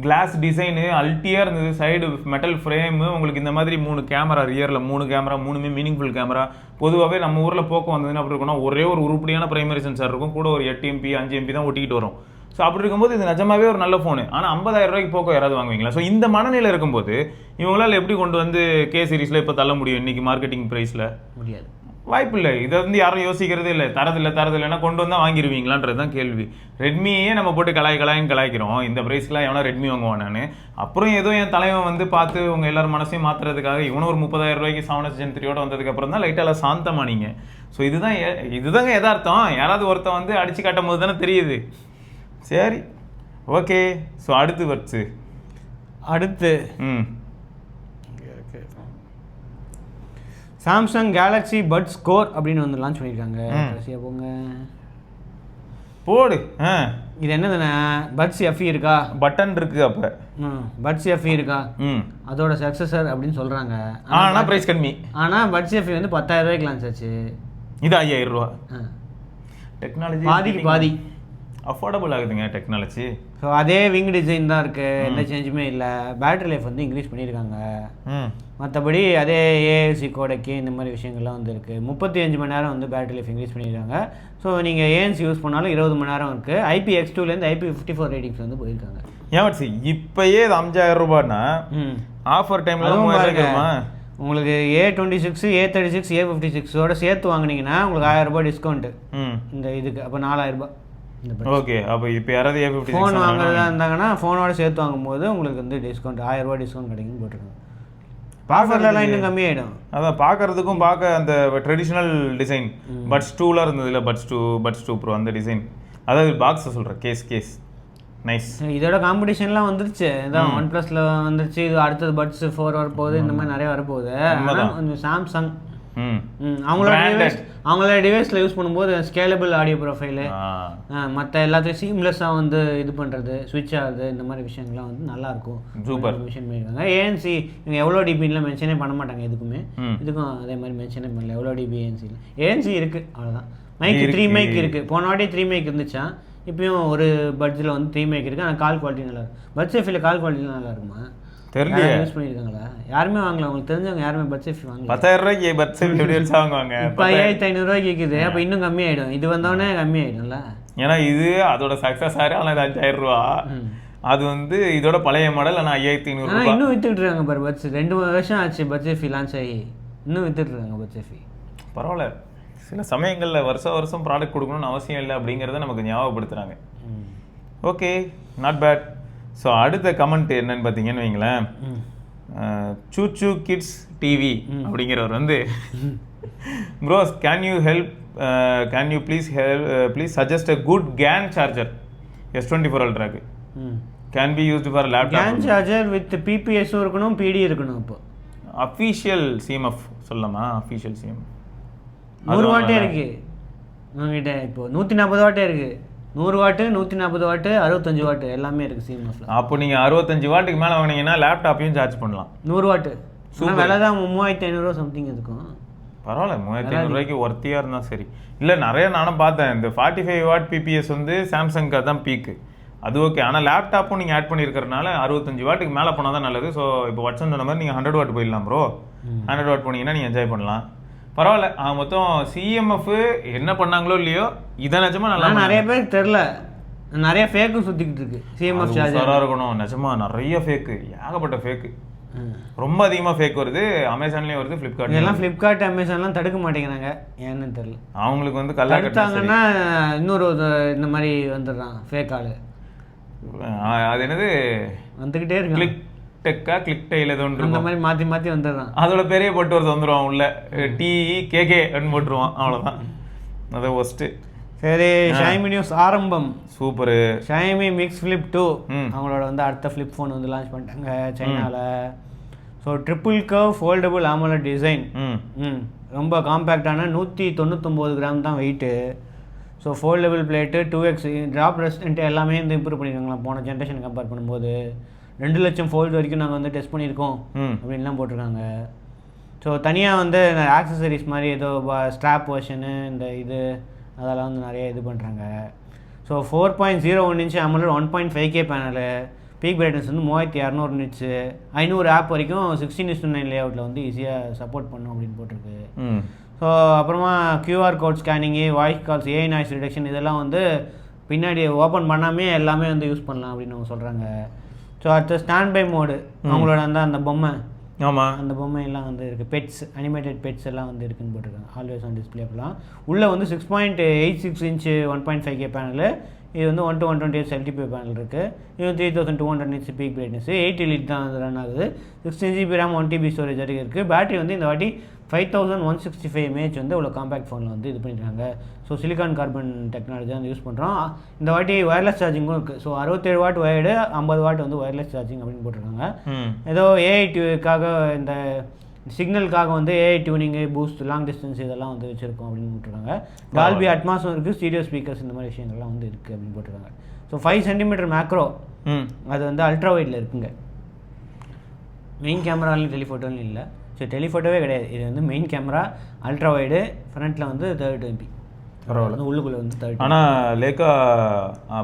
கிளாஸ் டிசைனு அல்ட்டியாக இருந்தது, சைடு மெட்டல் ஃப்ரேமு, உங்களுக்கு இந்த மாதிரி 3 கேமரா, ரியரில் 3 கேமரா, 3மே மீனிங்ஃபுல் கேமரா. பொதுவாகவே நம்ம ஊரில் போக்கோ வந்ததுன்னா அப்படி இருக்குன்னா ஒரே ஒரு உருப்படியான பிரைமரி சென்சார் இருக்கும், கூட ஒரு 8 MP 5 MP தான் ஒட்டிக்கிட்டு வரும். ஸோ அப்படி இருக்கும்போது இது நிஜமாவே ஒரு நல்ல ஃபோனு. ஆனால் 50,000 ரூபாய்க்கு போக்கோ யாராவது வாங்குவீங்களா? ஸோ இந்த மனநிலை இருக்கும்போது இவங்களால் எப்படி கொண்டு வந்து K சீரிஸில் இப்போ தள்ள முடியும் இன்றைக்கி மார்க்கெட்டிங் ப்ரைஸில்? முடியாது, வாய்ப்பு இல்லை. இதை வந்து யாரும் யோசிக்கிறதே இல்லை. தரதில்லைன்னா கொண்டு வந்தால் வாங்கிடுவீங்களான்றது தான் கேள்வி. ரெட்மியே நம்ம போட்டு கலாய்க்கிறோம். இந்த ப்ரைஸ்லாம் எவனா ரெட்மி வாங்குவான் நான். அப்புறம் ஏதோ என் தலைவன் வந்து பார்த்து உங்கள் எல்லாரும் மனசையும் மாற்றுறதுக்காக இவனும் ஒரு 30,000 ரூபாய்க்கு 7S Gen 3யோட வந்ததுக்கப்புறம் தான் லைட்டாக சாந்தமானீங்க. ஸோ இதுதாங்க யதார்த்தம். யாராவது ஒருத்தன் வந்து அடித்து காட்டும் போது தானே தெரியுது. சரி, ஓகே. ஸோ அடுத்து சாம்சங் கேலக்ஸி பட்ஸ் கோர் அப்படின்னு வந்து லான்ச் பண்ணியிருக்காங்க. கடைசியாக போடு. இது என்னதுண்ணா, பட்ஸ் FE இருக்கா? பட்டன் இருக்கு. அப்போ பட்ஸ் FE இருக்கா? அதோட சக்ஸஸர் அப்படின்னு சொல்கிறாங்க. ஆனால் ப்ரைஸ் கம்மி. ஆனால் பட்ஸ் FE வந்து 10,000 ரூபாய்க்கு லான்ச் ஆச்சு. இது 5,000 ரூபா. டெக்னாலஜி பாதிக்கு பாதி அஃபோர்டபுள் ஆகுதுங்க டெக்னாலஜி. ஸோ அதே விங் டிசைன் தான் இருக்குது, எந்த சேஞ்சுமே இல்லை. பேட்டரி லைஃப் வந்து இன்க்ரீஸ் பண்ணியிருக்காங்க. மற்றபடி அதே AAC கோடக்கு இந்த மாதிரி விஷயங்கள்லாம் வந்து இருக்குது. 35 மணி நேரம் வந்து பேட்டரி லைஃப் இன்க்ரீஸ் பண்ணியிருக்காங்க. ஸோ நீங்கள் ANC யூஸ் பண்ணாலும் 20 மணி நேரம் இருக்குது. IPX2லேருந்து IP54 ரேட்டிங்ஸ் வந்து போயிருக்காங்க. ஏன் இப்போயே இது 5,000 ரூபாய்னா ஆஃபர் டைமில் உங்களுக்கு A26 A36 A56ஓட சேர்த்து வாங்கினீங்கன்னா உங்களுக்கு 1000 ரூபாய் டிஸ்கவுண்ட்டு இந்த இதுக்கு. அப்போ 4,000 ரூபாய். ஓகே. அப்போ இப்போ யாராவது A56 ஃபோன் வாங்குறதா இருந்தாங்கன்னா ஃபோனோட சேர்த்து வாங்கும்போது உங்களுக்கு வந்து டிஸ்கவுண்ட் 1000 ரூபாய் டிஸ்கவுண்ட் கிடைக்குன்னு போட்டிருக்காங்க. ஆஃபர்லாம் இன்னும் கம்மியாயிடும். அதான் பார்க்கறதுக்கும் பார்க்க அந்த ட்ரெடிஷ்னல் டிசைன் பட்ஸ் 2ல இருந்தது இல்லை, பட்ஸ் 2 ப்ரோ அந்த டிசைன் அதாவது பாக்ஸை சொல்கிறேன், கேஸ் நைஸ். இதோட காம்படிஷன்லாம் வந்துருச்சு, இதான் ஒன் ப்ளஸில் வந்துருச்சு, இது அடுத்தது பட்ஸ் 4 வரப்போகுது, இந்த மாதிரி நிறைய வரப்போகுது. கொஞ்சம் சாம்சங் அவங்களோட டிவைஸில் யூஸ் பண்ணும்போது ஸ்கேலபிள் ஆடியோ ப்ரொஃபைலு மற்ற எல்லாத்தையும் சீம்லெஸ்ஸாக வந்து இது பண்ணுறது, ஸ்விட்ச் ஆகுது, இந்த மாதிரி விஷயங்கள்லாம் வந்து நல்லாயிருக்கும். சூப்பர் மென்ஷன் பண்ணியிருக்காங்க. ஏஎன்சி இவங்க எவ்வளோ டிபின்லாம் மென்ஷனே பண்ண மாட்டாங்க எதுக்குமே, இதுக்கும் அதே மாதிரி மென்ஷனே பண்ணல எவ்வளோ டிபி ஏஎன்சியில். ஏஎன்சி இருக்குது அவ்வளோதான். மைக் 3 மைக் இருக்குது, போன வாட்டி 3 மைக் இருந்துச்சா, இப்பயும் ஒரு பட்ஜில் வந்து 3 மைக் இருக்குது. ஆனால் கால் குவாலிட்டி நல்லா இருக்கும். பட்ஸ் எஃபில் கால் குவாலிட்டி நல்லா இருக்குமா தெரியல, யூஸ் பண்ணியிருக்காங்களா? யாருமே வாங்கல, உங்களுக்கு தெரிஞ்சவங்க யாருமே பட்ஸ் எஃபி வாங்கல. 10,000 ரூபாய்க்கு பட்ஸ் எஃபி வாங்குவாங்க, இப்போ 5500 ரூபாய்க்கு இருக்குது. அப்போ இன்னும் கம்மியாயிடும், இது வந்தோடனே கம்மியாயிடும்ல. ஏன்னா இது அதோட சக்ஸஸ் ஆகிற ஆனால் 5000 ரூபா, அது வந்து இதோட பழைய மாடல். ஆனால் 5500 ஆனால் இன்னும் வித்துட்டு இருக்காங்க பாரு பட்ஸ். 2 வருஷம் ஆச்சு பட்ஸ் எஃபி லான்ச் ஆகி, இன்னும் வித்துட்டு இருக்காங்க பட்ஸ் எஃபி. பரவாயில்ல, சில சமயங்களில் வருஷம் ப்ராடக்ட் கொடுக்கணும்னு அவசியம் இல்லை அப்படிங்கிறத நமக்கு ஞாபகப்படுத்துகிறாங்க. Okay, not bad. ஸோ அடுத்த கமெண்ட் என்னன்னு பார்த்தீங்கன்னு வைங்களேன், சூச்சு கிட்ஸ் டிவி அப்படிங்கிறவர் வந்து, bros can you please suggest a good GaN charger S24 அல்ட்ராக்கு கேன் பி யூஸ்டு ஃபார் லேப்டாப். கேன் சார்ஜர் வித் பிபிஎஸும் இருக்கணும், பிடி இருக்கணும். இப்போ அஃபீஷியல் சிஎம்எஃப் சொல்லலாமா? அஃபீஷியல் சிஎம்எஃப் 100 வாட்டே இருக்குது உங்ககிட்ட. இப்போ 140 வாட்டே இருக்குது, 100 வாட்டு, 140 வாட்டு, 65 வாட்டு எல்லாமே இருக்குது சிஎம்எஃப்ல. அப்போ நீங்கள் 65 வாட்டுக்கு மேலே வாங்கினீங்கன்னா லேப்டாப்பையும் சார்ஜ் பண்ணலாம். 100 வாட்டு விலை தான் 3500 சம்திங் இருக்கும். பரவாயில்ல, 3500 ரூபாய்க்கு ஒர்த்தியாக இருந்தால் சரி. இல்லை, நிறைய நானும் பார்த்தேன், இந்த 45 வாட் பிபிஎஸ் வந்து சாம்சங்க்கு தான் பீக்கு, அது ஓகே. ஆனால் லேப்டாப்பும் நீங்கள் ஆட் பண்ணியிருக்கிறனால 65 வாட்டுக்கு மேலே போனால் தான் நல்லது. ஸோ இப்போ வாட்ஸ்அப் சொன்ன மாதிரி நீங்கள் 100 வாட் போயிடலாம் ப்ரோ. 100 வாட் போனீங்கன்னா நீங்கள் என்ஜாய் பண்ணலாம். பரவாயில்ல. மொத்தம் சிஎம்எஃப் என்ன பண்ணாங்களோ இல்லையோ, இதை நிஜமா நல்லா நிறைய பேருக்கு தெரில, நிறைய ஃபேக்கும் சுற்றிக்கிட்டு இருக்கு. சிஎம்எஃப் சார்ஜராக இருக்கணும், நிஜமா நிறைய ஃபேக்கு, ஏகப்பட்ட ஃபேக்கு, ரொம்ப அதிகமாக ஃபேக் வருது. அமேசான்லேயும் வருது, ஃப்ளிப்கார்ட் எல்லாம் ஃப்ளிப்கார்ட் அமேசான்லாம் தடுக்க மாட்டேங்கிறாங்க, ஏன்னு தெரியல. அவங்களுக்கு வந்து கல்லா கட்டாங்கன்னா இன்னொரு இந்த மாதிரி வந்துடுறான் ஃபேக் ஆளு. அது என்னது வந்துக்கிட்டே இருக்கு, கிளிக் டெக்கா கிளிக் டெயில் ஏதோ ஒன்று இந்த மாதிரி மாற்றி மாற்றி வந்துடுறான். அதோட பெரிய போட்டு வருது வந்துடுவான் உள்ள, TEKK அப்படின்னு போட்டுருவான், அவ்வளோதான். அதை ஒஸ்ட்டு. சரி, ஷைமி நியூஸ் ஆரம்பம். சூப்பரு. ஷைமி மிக்ஸ் ஃப்ளிப் 2 அவங்களோட வந்து அடுத்த ஃப்ளிப் ஃபோன் வந்து லான்ச் பண்ணிட்டாங்க சைனாவில். So triple curve foldable AMOLED design, ரொம்ப காம்பேக்டான 199 கிராம் தான் weight. So foldable plate, 2x drop resistant எல்லாமே வந்து இம்ப்ரூவ் பண்ணியிருக்காங்களா போன ஜென்ரேஷன் கம்பேர் பண்ணும்போது. 2 லட்சம் ஃபோல்டு வரைக்கும் நாங்கள் வந்து டெஸ்ட் பண்ணியிருக்கோம் அப்படின்லாம் போட்டிருக்காங்க. ஸோ தனியாக வந்து ஆக்சசரிஸ் மாதிரி ஏதோ ஸ்ட்ராப் வெர்ஷனு இந்த இது அதெல்லாம் வந்து நிறைய இது பண்ணுறாங்க. So 4.01 inch AMOLED 1.5K panel, peak brightness வந்து 3200 நிட்ஸு, 500 ஆப் வரைக்கும் 16:9 லேஅவுட்டில் வந்து ஈஸியாக சப்போர்ட் பண்ணும் அப்படின்னு போட்டிருக்கு. ஸோ அப்புறமா QR code scanning, voice calls, AI noise reduction இதெல்லாம் வந்து பின்னாடி ஓப்பன் பண்ணாமே எல்லாமே வந்து யூஸ் பண்ணலாம் அப்படின்னு அவங்க சொல்கிறாங்க. ஸோ அடுத்த ஸ்டாண்ட் பை மோடு, அவங்களோட அந்த பொம்மை, ஆமாம் அந்த பொம்மையெல்லாம் வந்து இருக்குது, பெட்ஸ் அனிமேட்டட் பெட்ஸ் எல்லாம் வந்து இருக்குன்னு போட்டிருக்காங்க. ஆல்வேஸ் ஆன் டிஸ்பிளே அப்பலாம் உள்ளே வந்து 6.86 இன்ச்சு 1.5K பேனலு, இது வந்து 1:128 LTPO பேனல் இருக்குது. இது 3200 நிட்ஸ் பீக் பிரைட்னஸ், 8 LED தான் வந்து ரன் ஆகுது. 16GB RAM 1TB ஸ்டோரேஜ் வரைக்கும் இருக்குது. பேட்டரி வந்து இந்த வாட்டி 5165 mAh வந்து இவ்வளோ காம்பேக்ட் ஃபோனில் வந்து இது பண்ணியிருக்காங்க. ஸோ சிலிகான் கார்பன் டெக்னாலஜி வந்து யூஸ் பண்ணுறோம். இந்த வாட்டி வயர்லெஸ் சார்ஜிங்கும் இருக்குது. ஸோ 67 வாட் வயர்டு, 50 வாட் வந்து வயர்லெஸ் சார்ஜிங் அப்படின்னு போட்டிருக்காங்க. ஏதோ AI இந்த சிக்னலுக்காக வந்து AI tuning, boost, long distance இதெல்லாம் வந்து வச்சுருக்கோம் அப்படின்னு போட்டிருக்காங்க. டால்பி அட்மாஸும் இருக்குது, ஸ்டீரியோ ஸ்பீக்கர்ஸ் இந்த மாதிரி விஷயங்கள்லாம் வந்து இருக்குது அப்படின்னு போட்டிருக்காங்க. ஸோ 5 cm மேக்ரோ, அது வந்து அல்ட்ரா வைடில் இருக்குங்க. மெயின் கேமராலையும் டெலிஃபோட்டோலையும் இல்லை. ஸோ டெலிஃபோட்டோவே கிடையாது, இது வந்து மெயின் கேமரா, அல்ட்ரா வைடு, ஃப்ரண்ட்டில் வந்து 30 MP, பரவாயில்ல, உள்ளுக்குள்ளே வந்து 30. ஆனால் லேக்கா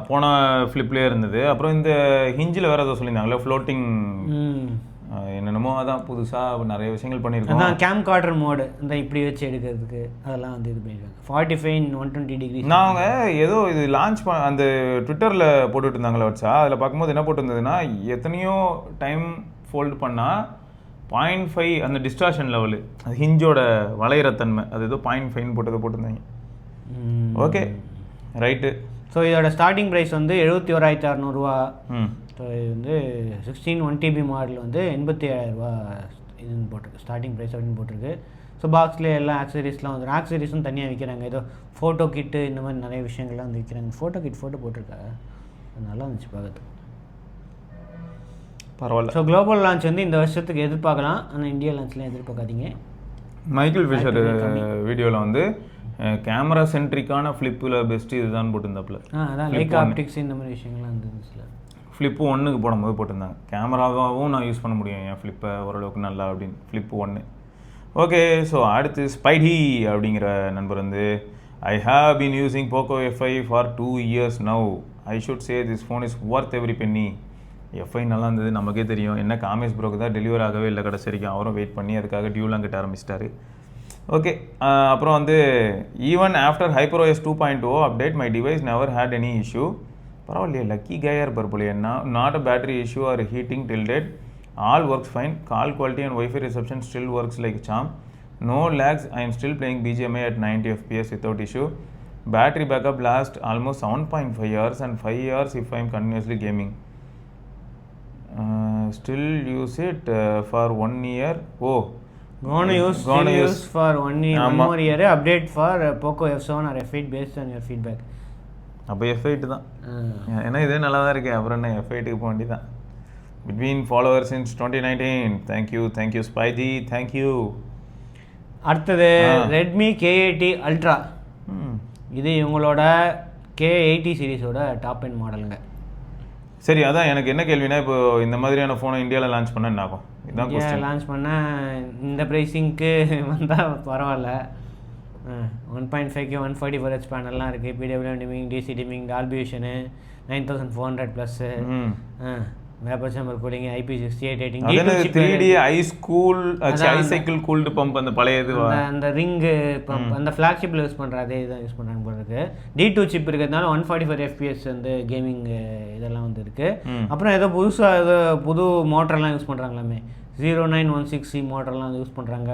போன ஃப்ளிப்லேயே இருந்தது. அப்புறம் இந்த ஹிஞ்சில் வேறு ஏதோ சொல்லியிருந்தாங்களே ஃப்ளோட்டிங் என்னென்னமோ, அதான் புதுசாக நிறைய விஷயங்கள் பண்ணியிருக்கோம். அதான் கேம் கார்டர் மோடு, இந்த இப்படி வச்சு எடுக்கிறதுக்கு அதெல்லாம் வந்து இது பண்ணியிருக்காங்க. 45 120 டிகிரி. நாங்கள் ஏதோ இது லான்ச் அந்த ட்விட்டரில் போட்டுட்டு இருந்தாங்களே வச்சா, அதில் பார்க்கும்போது என்ன போட்டிருந்ததுன்னா, எத்தனையோ டைம் ஃபோல்டு பண்ணால் 0.5 அந்த டிஸ்டார்ஷன் லெவலு, அது ஹிஞ்சோட வளையிறத்தன்மை, அது ஏதோ 0.5 போட்டிருந்தாங்க. Okay, right. ஸோ இதோட ஸ்டார்டிங் ப்ரைஸ் வந்து 71,600 ரூபா. ஸோ இது வந்து 16 1TB மாடல் வந்து 87,000 ரூபா இதுன்னு போட்டிருக்கு, ஸ்டார்டிங் ப்ரைஸ் அப்படின்னு போட்டிருக்கு. ஸோ பாக்ஸ்லேயே எல்லா ஆக்சரிஸ்லாம் வந்துடும். ஆக்சரிஸும் தனியாக விற்கிறாங்க, ஏதோ ஃபோட்டோ கிட்டு இந்த மாதிரி நிறைய விஷயங்கள்லாம் வந்து விற்கிறாங்க. ஃபோட்டோ கிட் ஃபோட்டோ போட்டிருக்காங்க, அது நல்லா இருந்துச்சு பார்க்குறது. பரவாயில்ல. ஸோ குளோபல் லான்ச் வந்து இந்த வருஷத்துக்கு எதிர்பார்க்கலாம், ஆனால் இந்தியா லான்ச்லாம் எதிர்பார்க்காதீங்க. மைக்கேல் ஃபிஷர் வீடியோவில் வந்து கேமரா சென்ட்ரிக்கான ஃப்ளிப்பில் பெஸ்ட்டு இதுதான் போட்டிருந்தாப்புல. அதான் லைக் ஆப்டிக்ஸ் இந்த மாதிரி விஷயங்கள்லாம் இருந்துச்சுல. ஃப்ளிப்பு 1க்கு போடும்போது போட்டிருந்தாங்க, கேமராவாகவும் நான் யூஸ் பண்ண முடியும் என் ஃப்ளிப்பை ஓரளவுக்கு நல்லா அப்படின்னு. ஃப்ளிப்பு 1. ஓகே, ஸோ அடுத்து ஸ்பைடி அப்படிங்கிற நண்பர் வந்து I have been using Poco F5 for 2 years now. I should say this phone is worth every penny. F5 நல்லா இருந்தது, நமக்கே தெரியும். என்ன காமேஷ் ப்ரோக்கு தான் டெலிவர் ஆகவே இல்லை கடைசி வரைக்கும். அவரும் வெயிட் பண்ணி அதுக்காக டியூலாம் கட்ட ஆரம்பிச்சிட்டாரு. ஓகே, அப்புறம் வந்து even after HyperOS 2.0 update my device never had any issue. பரவாயில்லையே, லக்கி கையாக பர்புலையே. Not a battery issue or heating till date. All works fine. Call quality and Wi-Fi reception still works like charm. No lags. I am still playing BGMI at 90 FPS without issue. Battery backup lasts almost 7.5 hours and 5 hours if I am continuously gaming. Still use it for 1 year. Oh, gonna use for 1 year. One more year. Update for Poco F7 or F8 based on your feedback. அப்போ F8 தான். ஏன்னா இதே நல்லா தான் இருக்குது, அப்புறம் என்ன F8க்கு போக வேண்டியதான். Between followers since 2019. Thank you Spidey, thank you. அடுத்தது ரெட்மி K80 அல்ட்ரா. இது இவங்களோட K80 சீரிஸோட டாப் எண்ட் மாடலுங்க. சரி, அதான் எனக்கு என்ன கேள்வினா, இப்போ இந்த மாதிரியான ஃபோனை இந்தியாவில் லான்ச் பண்ண என்ன ஆகும்? இதான் கொஸ்டின். லான்ச் பண்ணால் இந்த ப்ரைஸிங்க்கு வந்தால் பரவாயில்ல. 1.5K 144Hz பேனல்லாம் இருக்குது, PWM dimming, DC dimming, Dolby vision, 9400 plus, vapour chamber cooling, IP68 rating, 3D ஐ சைக்கிள் கூல்டு பம்ப், அந்த பழையது அந்த ரிங்கு பம்ப், அந்த ஃப்ளாக்ஷிப்பில் யூஸ் பண்ணுற அதே இதான் யூஸ் பண்ணுறாங்க போல இருக்குது. D2 சிப் இருக்கிறதுனால 144 FPS வந்து கேமிங் இதெல்லாம் வந்து இருக்குது. அப்புறம் ஏதோ புதுசாக ஏதோ புது மோட்டர்லாம் யூஸ் பண்ணுறாங்களாமே, 0916C மோட்டர்லாம் யூஸ் பண்ணுறாங்க.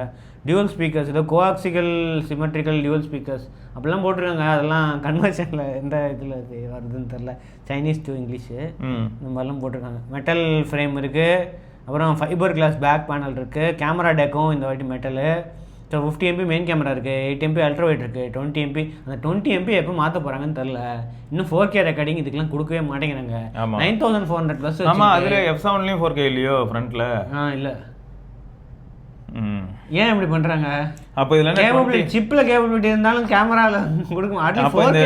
டியூவல் ஸ்பீக்கர்ஸ், ஏதோ கோஆக்சிகல் சிமெட்ரிக்கல் டியூவல் ஸ்பீக்கர்ஸ் அப்படிலாம் போட்டிருக்காங்க. அதெல்லாம் கன்வர்ஷனில் எந்த இதில் வருதுன்னு தெரில, சைனீஸ் டு இங்கிலீஷு இந்த மாதிரிலாம் போட்டிருக்காங்க. மெட்டல் ஃப்ரேம் இருக்குது, அப்புறம் ஃபைபர் கிளாஸ் பேக் பேனல் இருக்குது. கேமரா டெக்கும் இந்த வாட்டி metal. So 50 MP main camera இருக்குது, 8 MP அல்ட்ரா வைட் இருக்குது, 20 MP. அந்த 20 MP எப்போ மாற்ற போகிறாங்கன்னு தெரில. இன்னும் 4K ரெக்கார்டிங் இதுக்கெல்லாம் கொடுக்கவே மாட்டேங்கிறாங்க. 9400 ப்ளஸ். ஆமாம், அதில் F7லேயும் 4K இல்லையோ ஃப்ரண்ட்டில்? இல்லை. ஏன் இப்படி பண்றாங்க? அப்போ இதில் கேபிலிட்டி சிப்பில் கேபிலிட்டி இருந்தாலும் கேமராவில் கொடுக்கும். அட்லீஸ்ட் 4K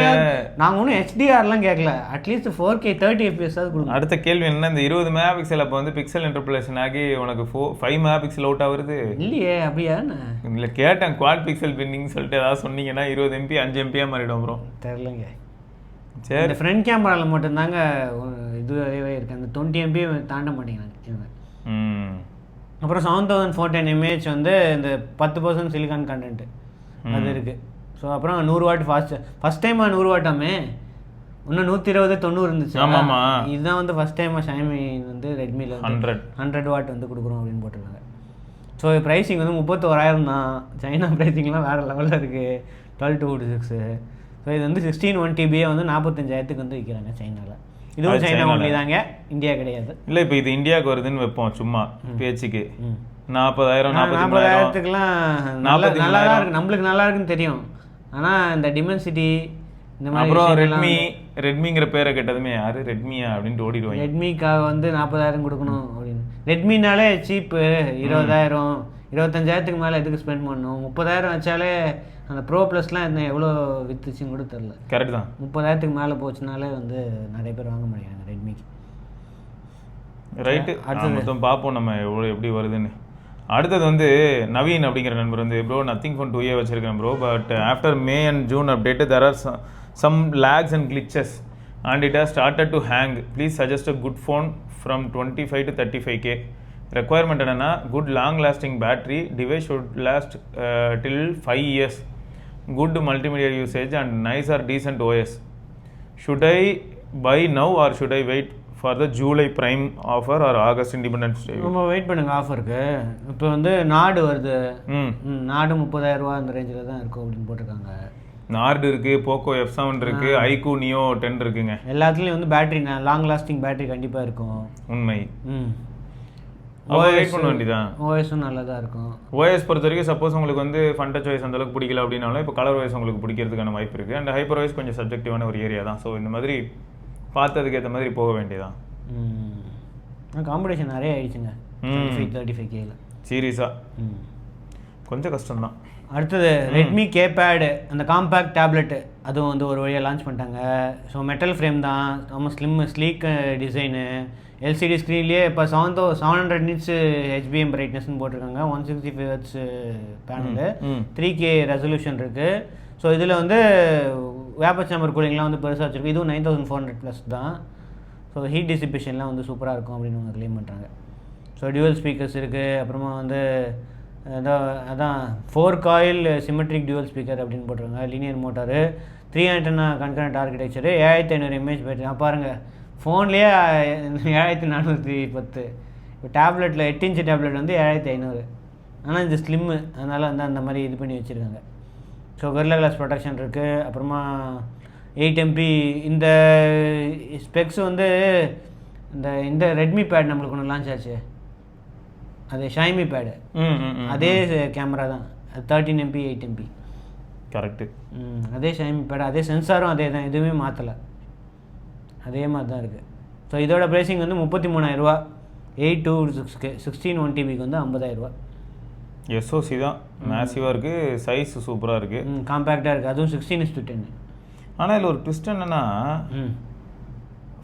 நாங்கள் ஒன்றும் HDRலாம் கேட்கல, அட்லீஸ்ட் 4K 30 FPS கொடுக்கும். அடுத்த கேள்வி என்ன, இந்த 20 மெகாபிக்சல் அப்போ வந்து பிக்சல் இன்டர்போலேஷன் ஆகி உனக்கு 5 மெகாபிக்சல் அவுட் ஆகுது இல்லையே? அப்படியா? இல்லை கேட்டேன், குவாட் பிக்சல் பின்னிங் சொல்லிட்டு ஏதாவது சொன்னீங்கன்னா 20 MP 5 MP மாறிடும் ப்ரோ. தெரிலங்க. சரி, இந்த ஃப்ரண்ட் கேமராவில் மட்டும்தாங்க இதுவே இருக்குது, அந்த 20 MP தாண்ட மாட்டேங்கிறாங்க. அப்புறம் 7014 mAh வந்து இந்த 10% சிலிகான் கண்டென்ட் அது இருக்குது. ஸோ அப்புறம் 100 வாட் ஃபஸ்ட் டைம் 100 வாட்டாமே, இன்னும் 120 90 இருந்துச்சு. இதுதான் வந்து ஃபஸ்ட் டைமாக ஷைமி வந்து ரெட்மியில் 100 வாட் வந்து கொடுக்குறோம் அப்படின்னு போட்டிருக்காங்க. ஸோ ப்ரைஸிங் வந்து 31,000 தான். சைனா ப்ரைஸிங்லாம் வேறு லெவலில் இருக்குது, 12,256. ஸோ இது வந்து 16 1TB வந்து 45,000 வந்து விற்கிறாங்க சைனாவில். இதுவும் சைனா ஒன்லி தாங்க, இந்தியா கிடையாது. இல்லை, இப்போ இது இந்தியாவுக்கு வருதுன்னு வைப்போம் சும்மா பேச்சுக்கு. 40,000-40,000க்குலாம் நல்லா தான் இருக்குது, நம்மளுக்கு நல்லா இருக்குன்னு தெரியும். ஆனால் இந்த டிமென்சிட்டி இந்த மாதிரி அப்புறம் ரெட்மிங்கிற பேரை கேட்டதுமே யாரு ரெட்மியா அப்படின்ட்டு ஓடிடுவாங்க. ரெட்மிக்காக வந்து 40,000 கொடுக்கணும் அப்படின்னு. ரெட்மினாலே சீப்பு 20,000 25,000 மேலே எதுக்கு ஸ்பெண்ட் பண்ணணும்? 30,000 வச்சாலே அந்த ப்ரோ ப்ளஸ்லாம் என்ன எவ்வளோ விற்றுச்சுன்னு கூட தெரில. கரெக்ட் தான். 30,000 மேலே போச்சுனாலே வந்து நிறைய பேர் வாங்க முடியாது ரெட்மிக்கு. ரைட்டு, மொத்தம் பார்ப்போம் நம்ம எப்படி வருதுன்னு. அடுத்தது வந்து நவீன் அப்படிங்கிற நண்பர் வந்து ப்ரோ நத்திங் ஃபோன் 2A வச்சுருக்கேன் bro, but after May and June update there are some lags and glitches and it has started to hang. Please suggest a good phone from 25 to 35K. Requirement என்னென்னா good long lasting battery, device should last till 5 years, good multimedia usage and nice or decent OS. Should I buy now or should I wait for the July Prime offer or August Independence Day? நம்ம wait பண்ணுங்க ஆஃபருக்கு. இப்போ வந்து நாடு வருது, நாடு 30,000 ரூபா அந்த ரேஞ்சில் தான் இருக்கும் அப்படின்னு போட்டிருக்காங்க. நார்டு இருக்கு, போக்கோ F7 இருக்கு, ஐக்கூ நியோ 10 இருக்குங்க. எல்லாத்துலேயும் வந்து பேட்டரி லாங் லாஸ்டிங் பேட்டரி கண்டிப்பாக இருக்கும். உண்மை. வெயிட் பண்ண வேண்டியதான். ஓஎஸும் நல்லா தான் இருக்கும். ஓஎஸ் பொறுத்த வரைக்கும் சப்போஸ் உங்களுக்கு வந்து ஃபன் டச் வாய்ஸ் அந்தளவுக்கு பிடிக்கல அப்படின்னாலும் இப்போ கலர் வாய்ஸ் உங்களுக்கு பிடிக்கிறதுக்கான வாய்ப்பு இருக்குது. அண்ட் ஹைப்பர் வாய்ஸ் கொஞ்சம் சப்ஜெக்டிவான ஒரு ஏரியா தான். ஸோ இந்த மாதிரி பார்த்ததுக்கு ஏற்ற மாதிரி போக வேண்டியதான். காம்படிஷன் நிறைய ஆயிடுச்சுங்க 35Kல. சீரியஸாக கொஞ்சம் கஷ்டம்தான். அடுத்தது ரெட்மி கேபேடு, அந்த காம்பேக்ட் டேப்லெட்டு, அதுவும் வந்து ஒரு வழியாக லான்ச் பண்ணிட்டாங்க. ஸோ மெட்டல் ஃப்ரேம் தான், ரொம்ப ஸ்லீக் டிசைனு, எல்சிடி ஸ்க்ரீன்லேயே இப்போ 700 நிட்ஸ் ஹெச்பிஎம் பிரைட்னஸ்ன்னு போட்டிருக்காங்க. 165 Hz பேனலு, 3K ரெசல்யூஷன் இருக்குது. ஸோ இதில் வந்து வேப்பர் சேம்பர் கூலிங்லாம் வந்து பெருசாக வச்சுருக்கு. இதுவும் 9400+ தான். ஸோ ஹீட் டிசிபேஷன்லாம் வந்து சூப்பராக இருக்கும் அப்படின்னு அவங்க க்ளைம் பண்ணுறாங்க. ஸோ டியூவல் ஸ்பீக்கர்ஸ் இருக்குது. அப்புறமா வந்து அதான் 4 காயில் சிமெட்ரிக் டியூவல் ஸ்பீக்கர் அப்படின்னு போட்டிருக்காங்க. Linear motor, 3 antenna concurrent architecture, 7500 mAh battery. பாருங்கள், ஃபோன்லேயே 7410. இப்போ டேப்லெட்டில் 8 இன்ச் டேப்லெட் வந்து 7500. ஆனால் இது ஸ்லிம்மு, அதனால் வந்து அந்த மாதிரி இது பண்ணி வச்சுருக்காங்க. ஸோ Gorilla Glass ப்ரொடெக்ஷன் இருக்குது. அப்புறமா 8 MP. இந்த ஸ்பெக்ஸ் வந்து இந்த ரெட்மி பேட் நம்மளுக்கு ஒன்று லான்ச் ஆச்சு, அது ஷைமி பேடு, அதே கேமரா தான். 13 MP 8 MP கரெக்டு. அதே ஷைமி பேடு, அதே சென்சாரும் அதே தான், எதுவுமே மாற்றலை, அதே மாதிரி தான் இருக்குது. ஸோ இதோட ப்ரைஸிங் வந்து 33,000. 8 to 6K 16 1TBக்கு வந்து 50,000. எஸ்ஓசி தான் மேசிவாக இருக்குது, சைஸ் சூப்பராக இருக்குது, காம்பேக்டாக இருக்குது. அதுவும் 16:10. ஆனால் இதில் ஒரு ட்விஸ்ட் என்னென்னா,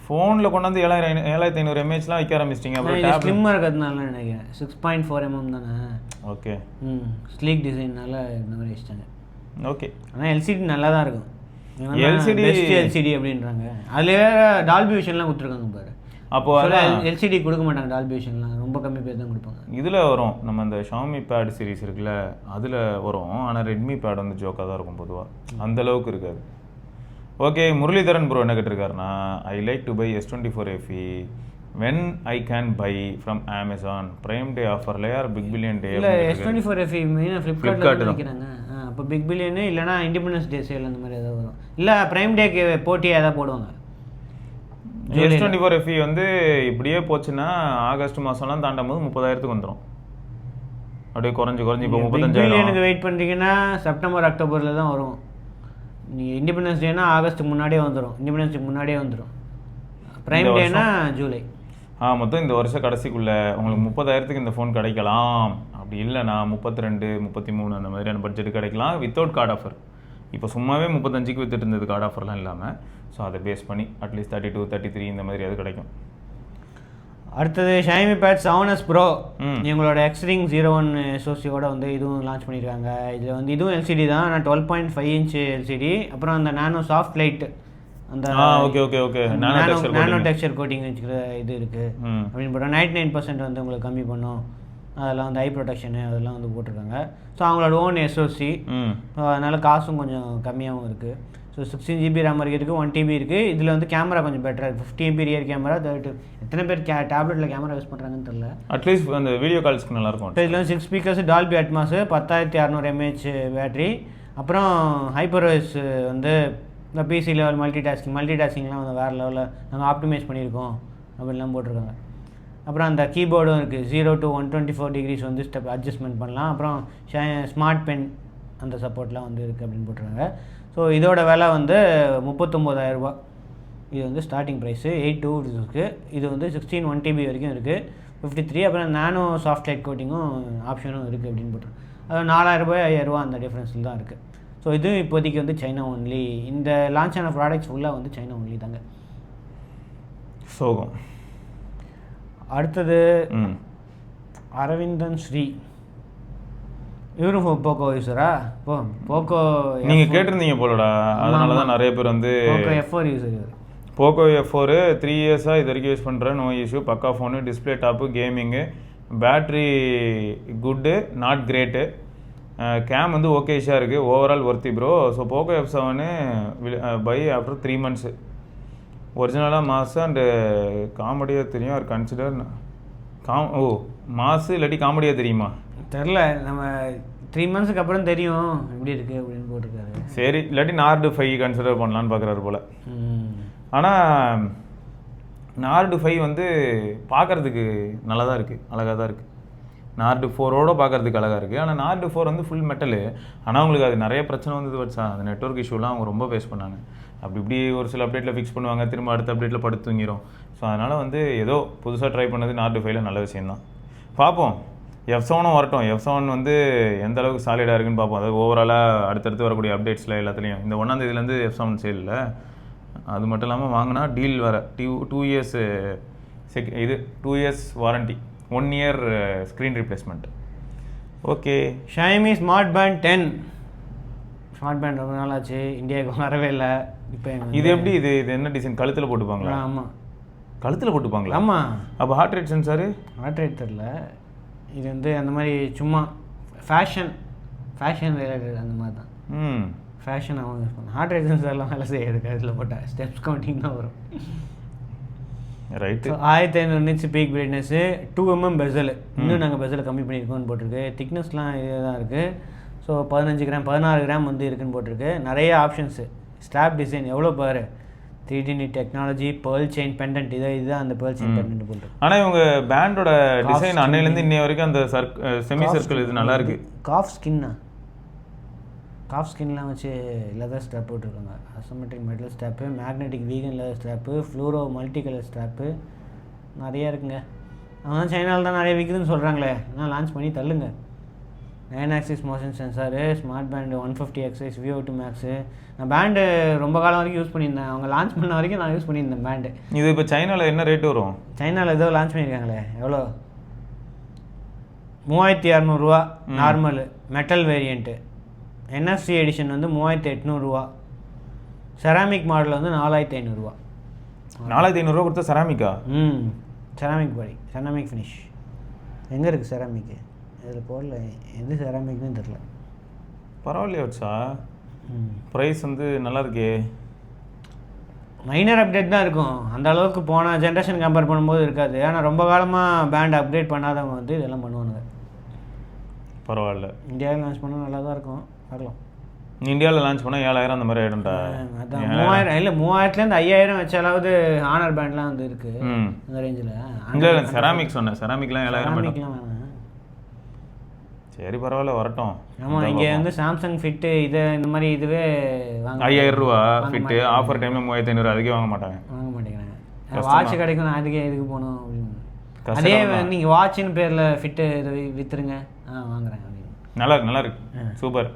ஃபோனில் கொண்டாந்து 7500 mAhலாம் வைக்க ஆரம்பிச்சிட்டிங்க. அப்புறம் ஸ்லிம்மாக இருக்கிறதுனால நினைக்கிறேன். 6.4 mm தானே. ஓகே. ஸ்லீக் டிசைன்னால இந்த மாதிரி வச்சிட்டாங்க. ஓகே. ஆனால் எல்சிடி நல்லா தான் இருக்கும். எல்சிடி அப்படின்றாங்க. அதில் டால்பி விஷன்லாம் கொடுத்துருக்காங்க பாரு. அப்போது எல்சிடி கொடுக்க மாட்டாங்க, டால்பி விஷன்லாம் ரொம்ப கம்மி பேர் தான் கொடுப்பாங்க. இதில் வரும், நம்ம இந்த ஷாமி பேட் சீரிஸ் இருக்குல்ல அதில் வரும். ஆனால் ரெட்மி பேட் வந்து ஜோக்காக தான் இருக்கும் பொதுவாக, அந்தளவுக்கு இருக்காது. ஓகே, முரளிதரன் ப்ரோ என்ன கேட்டிருக்காருன்னா, I like to buy S24 FE when I can buy from Amazon Prime Day ஆஃபர்ல யார் பிக் பில்லியன் டே? இல்லை, S24 FE மெயினாக ஃப்ளிப்கார்ட்டில் வைக்கிறாங்க. அப்போ பிக் பில்லியனு இல்லைனா இண்டிபெண்டன்ஸ் டே சேல் அந்த மாதிரி ஏதாவது வரும். இல்லை பிரைம் டேக்கு போட்டியாக ஏதாவது போடுவாங்க. S24 FE வந்து இப்படியே போச்சுன்னா ஆகஸ்ட் மாதம்லாம் தாண்டும் போது 30,000க்கு வந்துடும். அப்படியே குறைஞ்சி இப்போ 35,000 வெயிட் பண்ணுறீங்கன்னா செப்டம்பர் அக்டோபரில் தான் வரும். நீங்கள் இண்டிபெண்டன்ஸ் டேனா ஆகஸ்ட்டுக்கு முன்னாடியே வந்துடும், இண்டிபெண்டன்ஸுக்கு முன்னாடியே வந்துடும். ப்ரைம் டேனா ஜூலை. மொத்தம் இந்த வருஷம் கடைசிக்குள்ளே உங்களுக்கு 30,000க்கு இந்த ஃபோன் கிடைக்கலாம். அப்படி இல்லைனா 32, 33 அந்த மாதிரியான பட்ஜெட் கிடைக்கலாம் வித்தவுட் கார்டு ஆஃபர். இப்போ சும்மாவே 35க்கு வித்துட்டு இருந்தது கார்டு ஆஃபர்லாம் இல்லாமல். ஸோ அதை பேஸ் பண்ணி அட்லீஸ்ட் 32, 33 இந்த மாதிரி அது கிடைக்கும். அடுத்தது ஷைமி பேட் 7S Pro, எங்களோட Xring 01 SoCயோட வந்து இதுவும் லான்ச் பண்ணியிருக்காங்க. இதில் வந்து இதுவும் எல்சிடி தான், ஆனால் 12.5 இன்ச் எல்சிடி. அப்புறம் அந்த நானோ சாஃப்ட் லைட், அந்த நானோ டெக்ஸ்சர் கோட்டிங் வச்சுக்கிற இது இருக்குது அப்படின்னு போட்டோம். 99% வந்து உங்களுக்கு கம்மி பண்ணும். அதெல்லாம் வந்து ஐ ப்ரொடெக்ஷனு அதெல்லாம் வந்து போட்டிருக்காங்க. ஸோ அவங்களோட ஓன் SoC, அதனால் காசும் கொஞ்சம் கம்மியாகவும் இருக்குது. ஸோ 16 GB RAM இருக்குது, 1 TB இருக்குது. இதில் வந்து கேமரா கொஞ்சம் பெட்டராக இருக்குது, 50 MP ரியர் கேமரா. எத்தனை பேர் டேப்லெட்டில் கேமரா யூஸ் பண்ணுறாங்கன்னு தெரியல. அட்லீஸ்ட் அந்த வீடியோ கால்ஸ்க்கு நல்லாயிருக்கும். இதில் வந்து 6 speakers, Dolby Atmos, 10,600 mAh battery. அப்புறம் ஹைப்பர் வாய்ஸ் வந்து இந்த பிசி லெவல் மல்டிடாஸ்கிங்லாம் வந்து வேறு லெவலில் நாங்கள் ஆப்டிமைஸ் பண்ணியிருக்கோம் அப்படின்லாம் போட்டிருக்காங்க. அப்புறம் அந்த கீபோர்டும் இருக்குது, 0 to 124 degrees வந்து ஸ்டெப் அட்ஜஸ்ட்மெண்ட் பண்ணலாம். அப்புறம் ஸ்மார்ட் பென் அந்த சப்போர்ட்லாம் வந்து இருக்குது அப்படின்னு போட்டிருக்காங்க. ஸோ இதோட விலை வந்து 39,000 இது வந்து ஸ்டார்டிங் ப்ரைஸு. 8 2 இருக்குது. இது வந்து 16 1 TB வரைக்கும் இருக்குது, 53. அப்புறம் நானோ சாஃப்ட் லைட் கோட்டிங்கும் ஆப்ஷனும் இருக்குது அப்படின்னு போட்டிருக்காங்க. அது 4,000 5,000 அந்த டிஃப்ரென்ஸில் தான் இருக்குது. ஸோ இதுவும் இப்போதைக்கு வந்து சைனா ஒன்லி. இந்த லான்ச் ஆன ப்ராடக்ட்ஸ் ஃபுல்லாக வந்து சைனா ஒன்லி தாங்க. சோகம். அடுத்தது அரவிந்தன் ஸ்ரீ, இவரும் போக்கோ யூஸரா? போக்கோ நீங்கள் கேட்டிருந்தீங்க போலடா, அதனால தான் நிறைய பேர் வந்து போக்கோ F4 யூஸர். இவர் போக்கோ F4 3 இயர்ஸாக இது வரைக்கும் யூஸ் பண்ணுறேன், நோ இஷ்யூ, பக்கா phone, display top, gaming, battery good not great, game வந்து ஓகேஷாக இருக்குது, overall worthy bro. So Poco F7 buy after 3 months. ஒரிஜினலாக மாசு அண்டு காமெடியாக தெரியும். அவர் கன்சிடர் மாசு இல்லாட்டி காமெடியாக தெரியுமா தெரில. நம்ம 3 monthsக்கு அப்புறம் தெரியும் எப்படி இருக்குது அப்படின்னு போட்டிருக்காரு. சரி, இல்லாட்டி நார்டு 5 கன்சிடர் பண்ணலான்னு பார்க்குறாரு போல். ஆனால் நார்டு 5 வந்து பார்க்குறதுக்கு நல்லா தான் இருக்குது, அழகாக தான் இருக்குது. நார்டு 4ஓட பார்க்குறதுக்கு அழகாக இருக்குது. ஆனால் நார்டு 4 வந்து ஃபுல் மெட்டலு. ஆனால் அவங்களுக்கு அது நிறைய பிரச்சனை வந்தது வச்சா, அந்த நெட்வொர்க் இஷ்யூலாம் அவங்க ரொம்ப ஃபேஸ் பண்ணாங்க. அப்படி இப்படி ஒரு சில அப்டேட்டில் ஃபிக்ஸ் பண்ணுவாங்க, திரும்ப அடுத்த அப்டேட்டில் படுத்து தூங்கிடும். ஸோ அதனால் வந்து ஏதோ புதுசாக ட்ரை பண்ணது நார்டு 5ல நல்ல விஷயந்தான். பார்ப்போம், F7 வரட்டும். F7 வந்து எந்த அளவுக்கு சாலிடாக இருக்குன்னு பார்ப்போம். அதாவது ஓவராலாக அடுத்தடுத்து வரக்கூடிய அப்டேட்ஸில் எல்லாத்துலேயும் இந்த 1ஆம் தேதியிலேருந்து F7 சேலில். அது மட்டும் இல்லாமல் வாங்கினா டீல் வர 2 இயர்ஸ் இது 2 years warranty, 1 year screen replacement. Okay. Xiaomi smart pant 10 smart pant ரொம்ப நாள் ஆச்சு, இந்தியாவுக்கு வரவே இல்லை. இப்போ இது எப்படி இது என்ன டிசைன்? கழுத்தில் போட்டுப்பாங்களா? ஆமாம், கழுத்தில் போட்டுப்பாங்களா? ஆமாம். அப்போ heart rate sensor? Heart rate தெரில. இது வந்து அந்த மாதிரி சும்மா ஃபேஷன் ரிலேட்டட் அந்த மாதிரி தான். ஃபேஷன் அவங்க யூஸ் பண்ண ஹார்ட் ரேட் சென்சார்லாம் வேலை செய்யாது. கழுத்தில் போட்டால் ஸ்டெப்ஸ் கவுண்டிங் தான் வரும். Right. 1500 nits peak brightness, 2mm Bessel. இன்னும் நாங்கள் பெசலை கம்மி பண்ணியிருக்கோம்னு போட்டிருக்கு. திக்னஸ்லாம் இதே தான் இருக்குது. ஸோ 15 கிராம் 16 கிராம் வந்து இருக்குன்னு போட்டிருக்கு. நிறைய ஆப்ஷன்ஸு. ஸ்ட்ராப் டிசைன் எவ்வளோ பாரு, 3D technology, pearl chain pendant, இதுதான் அந்த பேர்ல் செயின் பெண்டன்ட் போட்டிருக்கு. ஆனால் இவங்க பேண்டோட டிசைன் அன்னையிலேருந்து இன்னைய வரைக்கும் அந்த செமி சர்க்கிள் இது நல்லா இருக்கு. காஃப் ஸ்கின்லாம் வச்சு லெதர் ஸ்ட்ராப் போட்டிருக்காங்க. Asymmetric metal strap, magnetic vegan leather strap, fluoro multi colour strap, நிறையா இருக்குங்க. ஆனால் சைனாவில் தான் நிறைய விற்குதுன்னு சொல்கிறாங்களே, ஆனால் லான்ச் பண்ணி தள்ளுங்க. 9 axis motion sensor, smart band 150X VO2 max. நான் பேண்டு ரொம்ப காலம் வரைக்கும் யூஸ் பண்ணியிருந்தேன். அவங்க லான்ச் பண்ண வரைக்கும் நான் யூஸ் பண்ணியிருந்தேன் பேண்டு. இது இப்போ சைனாவில் என்ன ரேட் வரும்? சைனாவில் ஏதோ லான்ச் பண்ணியிருக்காங்களே, எவ்வளோ? 3600 ரூபா normal metal variant. NFC edition வந்து 3800 ரூபா. செராமிக் மாடல் வந்து 4500 ரூபா. 4500 ரூபா கொடுத்தா செராமிக்கா? செராமிக் பாடி, செராமிக் ஃபினிஷ். எங்கே இருக்குது செராமிக்கு? இதில் போடல, எது செராமிக்னு தெரில. பரவாயில்லையா வச்சா? ப்ரைஸ் வந்து நல்லா இருக்கே. மைனர் அப்டேட் தான் இருக்கும், அந்த அளவுக்கு போன ஜென்ரேஷன் கம்பேர் பண்ணும்போது இருக்காது. ஆனால் ரொம்ப காலமாக பேண்ட் அப்டேட் பண்ணாதவங்க வந்து இதெல்லாம் பண்ணுவானுங்க. பரவாயில்ல, இந்தியாவில் லான்ச் பண்ணால் நல்லா தான் இருக்கும். பார்க்கலாம். இந்தியாவில் லான்ச் பண்ணால் 7000 அந்த மாதிரி ஆகிடும்டா. அதான் 3000 இல்லை, 3000லேருந்து 5000 வச்சாலாவது ஆனர் பேண்ட்லாம் வந்து இருக்குது அந்த ரேஞ்சில். இல்லை செராமிக் சொன்னேன், செராமிக்லாம் 7000 செராமிக்லாம் வேணாம். சரி பரவாயில்ல, வரட்டும். ஆமாம், இங்கே வந்து சாம்சங் ஃபிட்டு இது இந்த மாதிரி இதுவே வாங்க 5000 ரூபா ஃபிட்டு. ஆஃபர் டைமில் 3500, அதுக்கே வாங்க மாட்டாங்க. வாட்ச் கிடைக்கும், நான் அதுக்கே எதுக்கு போகணும் அப்படின்னு. அதே நீங்கள் வாட்சின்னு பேரில் ஃபிட்டு இது விற்றுருங்க, வாங்குறேன் அப்படின்னு. நல்லா இருக்கு சூப்பர்.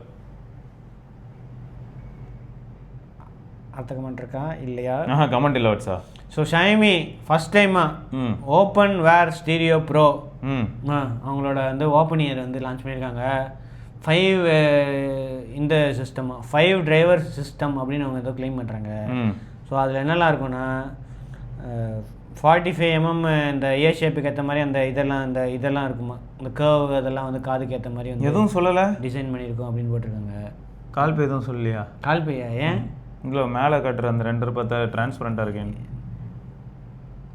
அடுத்த கமெண்ட் இருக்கா இல்லையா? கமெண்ட் இல்லை வச்சா. ஸோ ஷைமி ஃபஸ்ட் டைமாக ஓப்பன் வேர் ஸ்டீரியோ ப்ரோ அவங்களோட வந்து ஓப்பன் இயர் வந்து லான்ச் பண்ணியிருக்காங்க. 5 இந்த சிஸ்டம் 5 டிரைவர் சிஸ்டம் அப்படின்னு அவங்க ஏதோ கிளைம் பண்ணுறாங்க. ஸோ அதில் என்னெல்லாம் இருக்குன்னா 45mm இந்த ஏ ஷேப்புக்கு ஏற்ற மாதிரி அந்த இதெல்லாம் இருக்குமா, இந்த கர்வ் அதெல்லாம் வந்து காதுக்கு ஏற்ற மாதிரி வந்து எதுவும் சொல்லலை, டிசைன் பண்ணியிருக்கோம் அப்படின்னு போட்டிருக்காங்க. கால்பே எதுவும் சொல்லலையா? கால்பேயா? ஏன் இல்லை மேலே காட்டுற அந்த 2 பார்த்தா டிரான்ஸ்பரண்ட்டாக இருக்கேன்.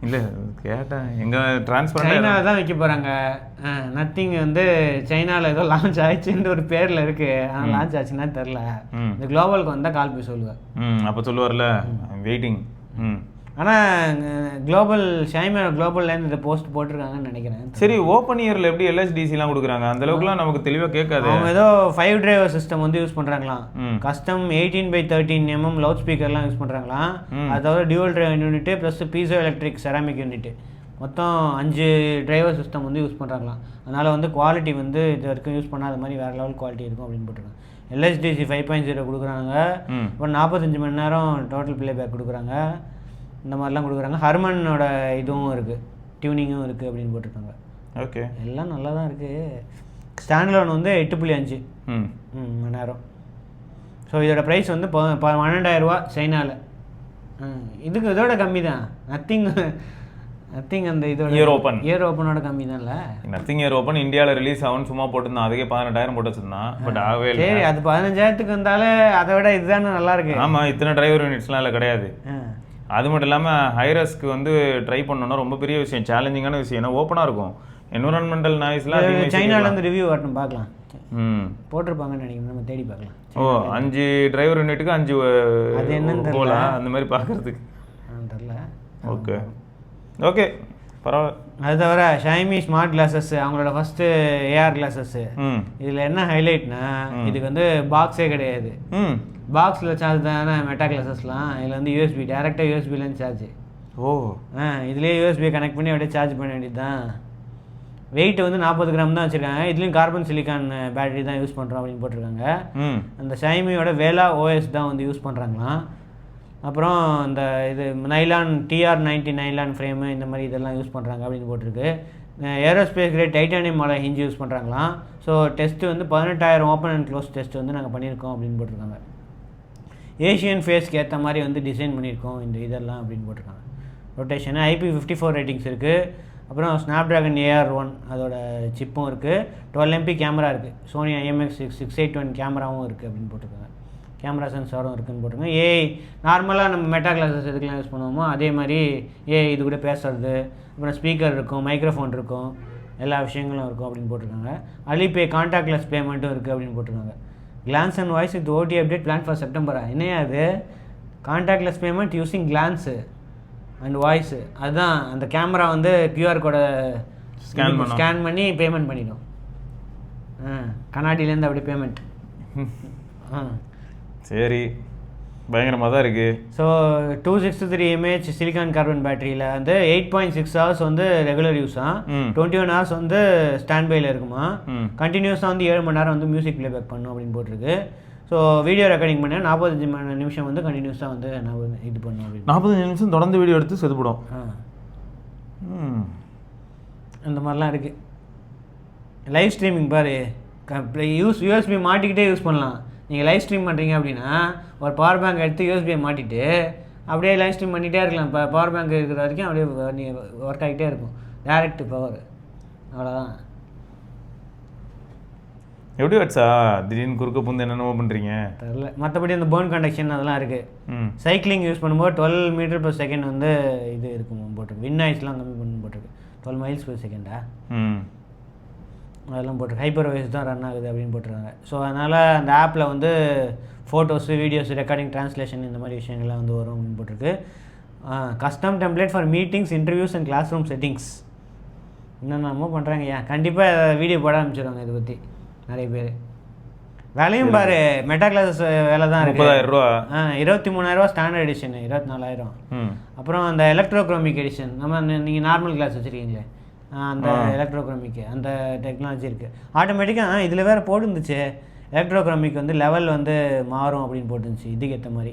இல்லை கேட்டேன், எங்கள் டிரான்ஸ்பரண்ட் சைனாவில் தான் வைக்க போகிறாங்க. நத்திங் வந்து சைனாவில் ஏதோ லான்ச் ஆயிடுச்சுன்ற ஒரு பேரில் இருக்குது, ஆனால் லான்ச் ஆச்சுன்னா தெரில. இந்த குளோபலுக்கு வந்தால் கால்பே சொல்லுவேன். அப்போ சொல்லுவார்ல, வெயிட்டிங். ஆனால் ஷைமியோட குளோபல்லேருந்து இதை போஸ்ட் போட்டிருக்காங்கன்னு நினைக்கிறேன். சரி, ஓப்பன் இயரில் எப்படி LSDCலாம் கொடுக்குறாங்க? அந்த அளவுக்குலாம் நமக்கு தெளிவாக கேட்காது. அவங்க ஏதோ 5 டிரைவர் சிஸ்டம் வந்து யூஸ் பண்ணுறாங்களாம். கஸ்டம் 18x13mm லவுட் ஸ்பீக்கர்லாம் யூஸ் பண்ணுறாங்களாம். அதாவது dual driver unit plus piezo electric ceramic unit, மொத்தம் 5 டிரைவர் சிஸ்டம் வந்து யூஸ் பண்ணுறாங்களாம். அதனால் வந்து குவாலிட்டி வந்து இது வரைக்கும் யூஸ் பண்ணாத மாதிரி வேறு லெவல் குவாலிட்டி இருக்கும் அப்படின்னு போட்டிருக்காங்க. LSDC 5.0 கொடுக்குறாங்க. அப்புறம் 45 மணி நேரம் டோட்டல் ப்ளேபேக் கொடுக்குறாங்க. இந்த மாதிரிலாம் கொடுக்குறாங்க. ஹர்மனோட இதுவும் இருக்குது, டியூனிங்கும் இருக்குது அப்படின்னு போட்டிருக்காங்க. ஓகே, எல்லாம் நல்லா தான் இருக்குது. ஸ்டாண்டலோன் வந்து 8.5 மணி நேரம். ஸோ இதோட ப்ரைஸ் வந்து 12,000 ரூபா சைனாவில். இதுக்கு இதோட கம்மி தான். நத்திங் அந்த இதோட இயர் ஓப்பனோட கம்மி தான்ல. நத்திங் இயர் ஓப்பன் இந்தியாவில் ரிலீஸ் ஆகும்னு சும்மா போட்டுருந்தான், அதுக்கே 18,000 போட்டு வச்சிருந்தான். பட் ஆகவே இல்லை. சரி, அது 15,000க்கு வந்தாலே அதை விட இதுதானே நல்லா இருக்கு. ஆமாம், இத்தனை டிரைவர் யூனிட்ஸ்லாம் இல்லை கிடையாது. அது மட்டும் இல்லாமல் ஹைரஸ்க்கு வந்து ட்ரை பண்ணணும்னா ரொம்ப பெரிய விஷயம், சேலஞ்சிங்கான விஷயம். ஏன்னா ஓப்பனாக இருக்கும், என்விரான்மெண்டல் நாய்ஸ்லாம். சைனாலேருந்து ரிவ்யூ வரட்டும், பார்க்கலாம். போட்டிருப்பாங்கன்னு நினைக்கிறேன், நம்ம தேடி பார்க்கலாம். 5 டிரைவர் யூனிட்டுக்கு 5 அது என்னன்னு போகலாம், அந்த மாதிரி பார்க்கறதுக்கு தெரில. ஓகே, ஓகே பரவாயில்ல. அது தவிர ஷைமி ஸ்மார்ட் கிளாஸஸ் அவங்களோட ஃபஸ்ட்டு ஏஆர் கிளாஸஸ்ஸு. இதில் என்ன ஹைலைட்னா இதுக்கு வந்து பாக்ஸே கிடையாது. பாக்ஸில் சார்ஜ் தானே மெட்டா கிளாஸஸ்லாம். இதில் வந்து யூஎஸ்பி டேரெக்டாக யூஎஸ்பிலேருந்து சார்ஜ். இதுலேயே யூஎஸ்பியை கனெக்ட் பண்ணி அப்படியே சார்ஜ் பண்ண வேண்டியது தான். வெயிட் வந்து 40 கிராம் தான் வச்சுருக்காங்க. இதுலேயும் கார்பன் சிலிக்கான் பேட்டரி தான் யூஸ் பண்ணுறோம் அப்படின்னு போட்டிருக்காங்க. அந்த ஷைமியோட வேலா ஓஎஸ் தான் வந்து யூஸ் பண்ணுறாங்களாம். அப்புறம் இந்த இது நைலான் TR90 நைலான் ஃப்ரேமு இந்த மாதிரி இதெல்லாம் யூஸ் பண்ணுறாங்க அப்படின்னு போட்டிருக்கு. Aerospace grade titanium model hinge use பண்ணுறாங்களாம். ஸோ டெஸ்ட்டு வந்து 18,000 ஓப்பன் அண்ட் க்ளோஸ் டெஸ்ட் வந்து நாங்கள் பண்ணியிருக்கோம் அப்படின்னு போட்டிருக்காங்க. ஏஷியன் ஃபேஸ்க்கு ஏற்ற மாதிரி வந்து டிசைன் பண்ணியிருக்கோம் இந்த இதெல்லாம் அப்படின்னு போட்டிருக்காங்க. ரொட்டேஷனு IP54 ரேட்டிங்ஸ் இருக்குது. அப்புறம் ஸ்னாப்ட்ராகன் AR1 அதோட சிப்பும் இருக்குது. 12 MP கேமரா இருக்குது. சோனி IMX681 கேமராவும் இருக்குது அப்படின்னு போட்டிருக்காங்க. கேமரா சென்சாரும் இருக்குதுன்னு போட்டிருக்காங்க. ஏஐ நார்மலாக நம்ம மெட்டா கிளாஸஸ் எதுக்கெலாம் யூஸ் பண்ணுவோமோ அதே மாதிரி ஏஐ இது கூட பேசுறது, அப்புறம் ஸ்பீக்கர் இருக்கும், மைக்ரோஃபோன் இருக்கும், எல்லா விஷயங்களும் இருக்கும் அப்படின்னு போட்டிருக்காங்க. அலிபே கான்டாக்ட்லெஸ் பேமெண்ட்டும் இருக்குது அப்படின்னு போட்டிருக்காங்க. Glance and voice with OT update plan for செப்டம்பரா? என்னையா அது? Contactless payment using glance and voice. அதுதான் அந்த கேமரா வந்து QR கோடை ஸ்கேன் பண்ணி பேமெண்ட் பண்ணிடும். கண்ணாடியிலேருந்து அப்படி பேமெண்ட். சரி, பயங்கரமாக தான் இருக்குது. ஸோ 263 mAh சிலிக்கான் கார்பன் பேட்டரியில் வந்து 8.6 hours வந்து ரெகுலர் யூஸாக, 21 hours வந்து ஸ்டாண்ட் பையில் இருக்குமா. கண்டினியூஸாக வந்து 7 மணி நேரம் வந்து மியூசிக் ப்ளேபேக் பண்ணும் அப்படின்னு போட்டிருக்கு. ஸோ வீடியோ ரெக்கார்டிங் பண்ண 45 நிமிஷம் வந்து கண்டினியூஸாக வந்து நான் இது பண்ணும் அப்படின்னு. 45 நிமிஷம் தொடர்ந்து வீடியோ எடுத்து செதுப்படும். அந்த மாதிரிலாம் இருக்குது. லைவ் ஸ்ட்ரீமிங் பாரு, யூஎஸ்பி மாட்டிக்கிட்டே யூஸ் பண்ணலாம். நீங்கள் லைவ் ஸ்ட்ரீம் பண்ணுறீங்க அப்படின்னா ஒரு பவர் பேங்க் எடுத்து யூஎஸ்பியை மாட்டிட்டு அப்படியே லைவ் ஸ்ட்ரீம் பண்ணிகிட்டே இருக்கலாம். இப்போ பவர் பேங்க் இருக்கிற வரைக்கும் அப்படியே ஒர்க் ஆகிட்டே இருக்கும். டைரக்ட் பவர், அவ்வளோதான். எப்படி வச்சா திடீர்னு குறுக்க புந்து என்னென்னமோ பண்ணுறீங்க தெரியல. மற்றபடி அந்த போன் கண்டக்ஷன் அதெல்லாம் இருக்குது. சைக்கிளிங் யூஸ் பண்ணும்போது 12 m/s வந்து இது இருக்கும் போட்டிருக்கு. வின் நாய்ஸ்லாம் கம்மி பண்ணு போட்டிருக்கு. 12 miles/s அதெல்லாம் போட்டு ஹைப்பர் வாய்ஸ் தான் ரன் ஆகுது அப்படின்னு போட்டிருக்காங்க. ஸோ அதனால் அந்த ஆப்பில் வந்து ஃபோட்டோஸு, வீடியோஸ், ரெக்கார்டிங், ட்ரான்ஸ்லேஷன் இந்த மாதிரி விஷயங்கள்லாம் வந்து வரும் அப்படின்னு போட்டிருக்கு. Custom template for meetings, interviews and classroom settings என்னென்னமோ பண்ணுறாங்க. ஏன் கண்டிப்பாக வீடியோ போட ஆரம்பிச்சிடுவாங்க இதை பற்றி நிறைய பேர். விலையும் பாரு, மெட்டா கிளாஸஸ் வேலை தான் இருக்குது. 23,000 ஸ்டாண்டர்ட் எடிஷன், 24,000. அப்புறம் அந்த எலக்ட்ரோக்ரோமிக் எடிஷன், நம்ம நீங்கள் நார்மல் கிளாஸ் வச்சுருக்கீங்களே அந்த எலக்ட்ரோக்ரோமிக்கு அந்த டெக்னாலஜி இருக்குது. ஆட்டோமேட்டிக்காக இதில் வேறு போட்டுருந்துச்சு எலக்ட்ரோக்ரோமிக் வந்து லெவல் வந்து மாறும் அப்படின்னு போட்டுருந்துச்சு. இதுக்கு ஏற்ற மாதிரி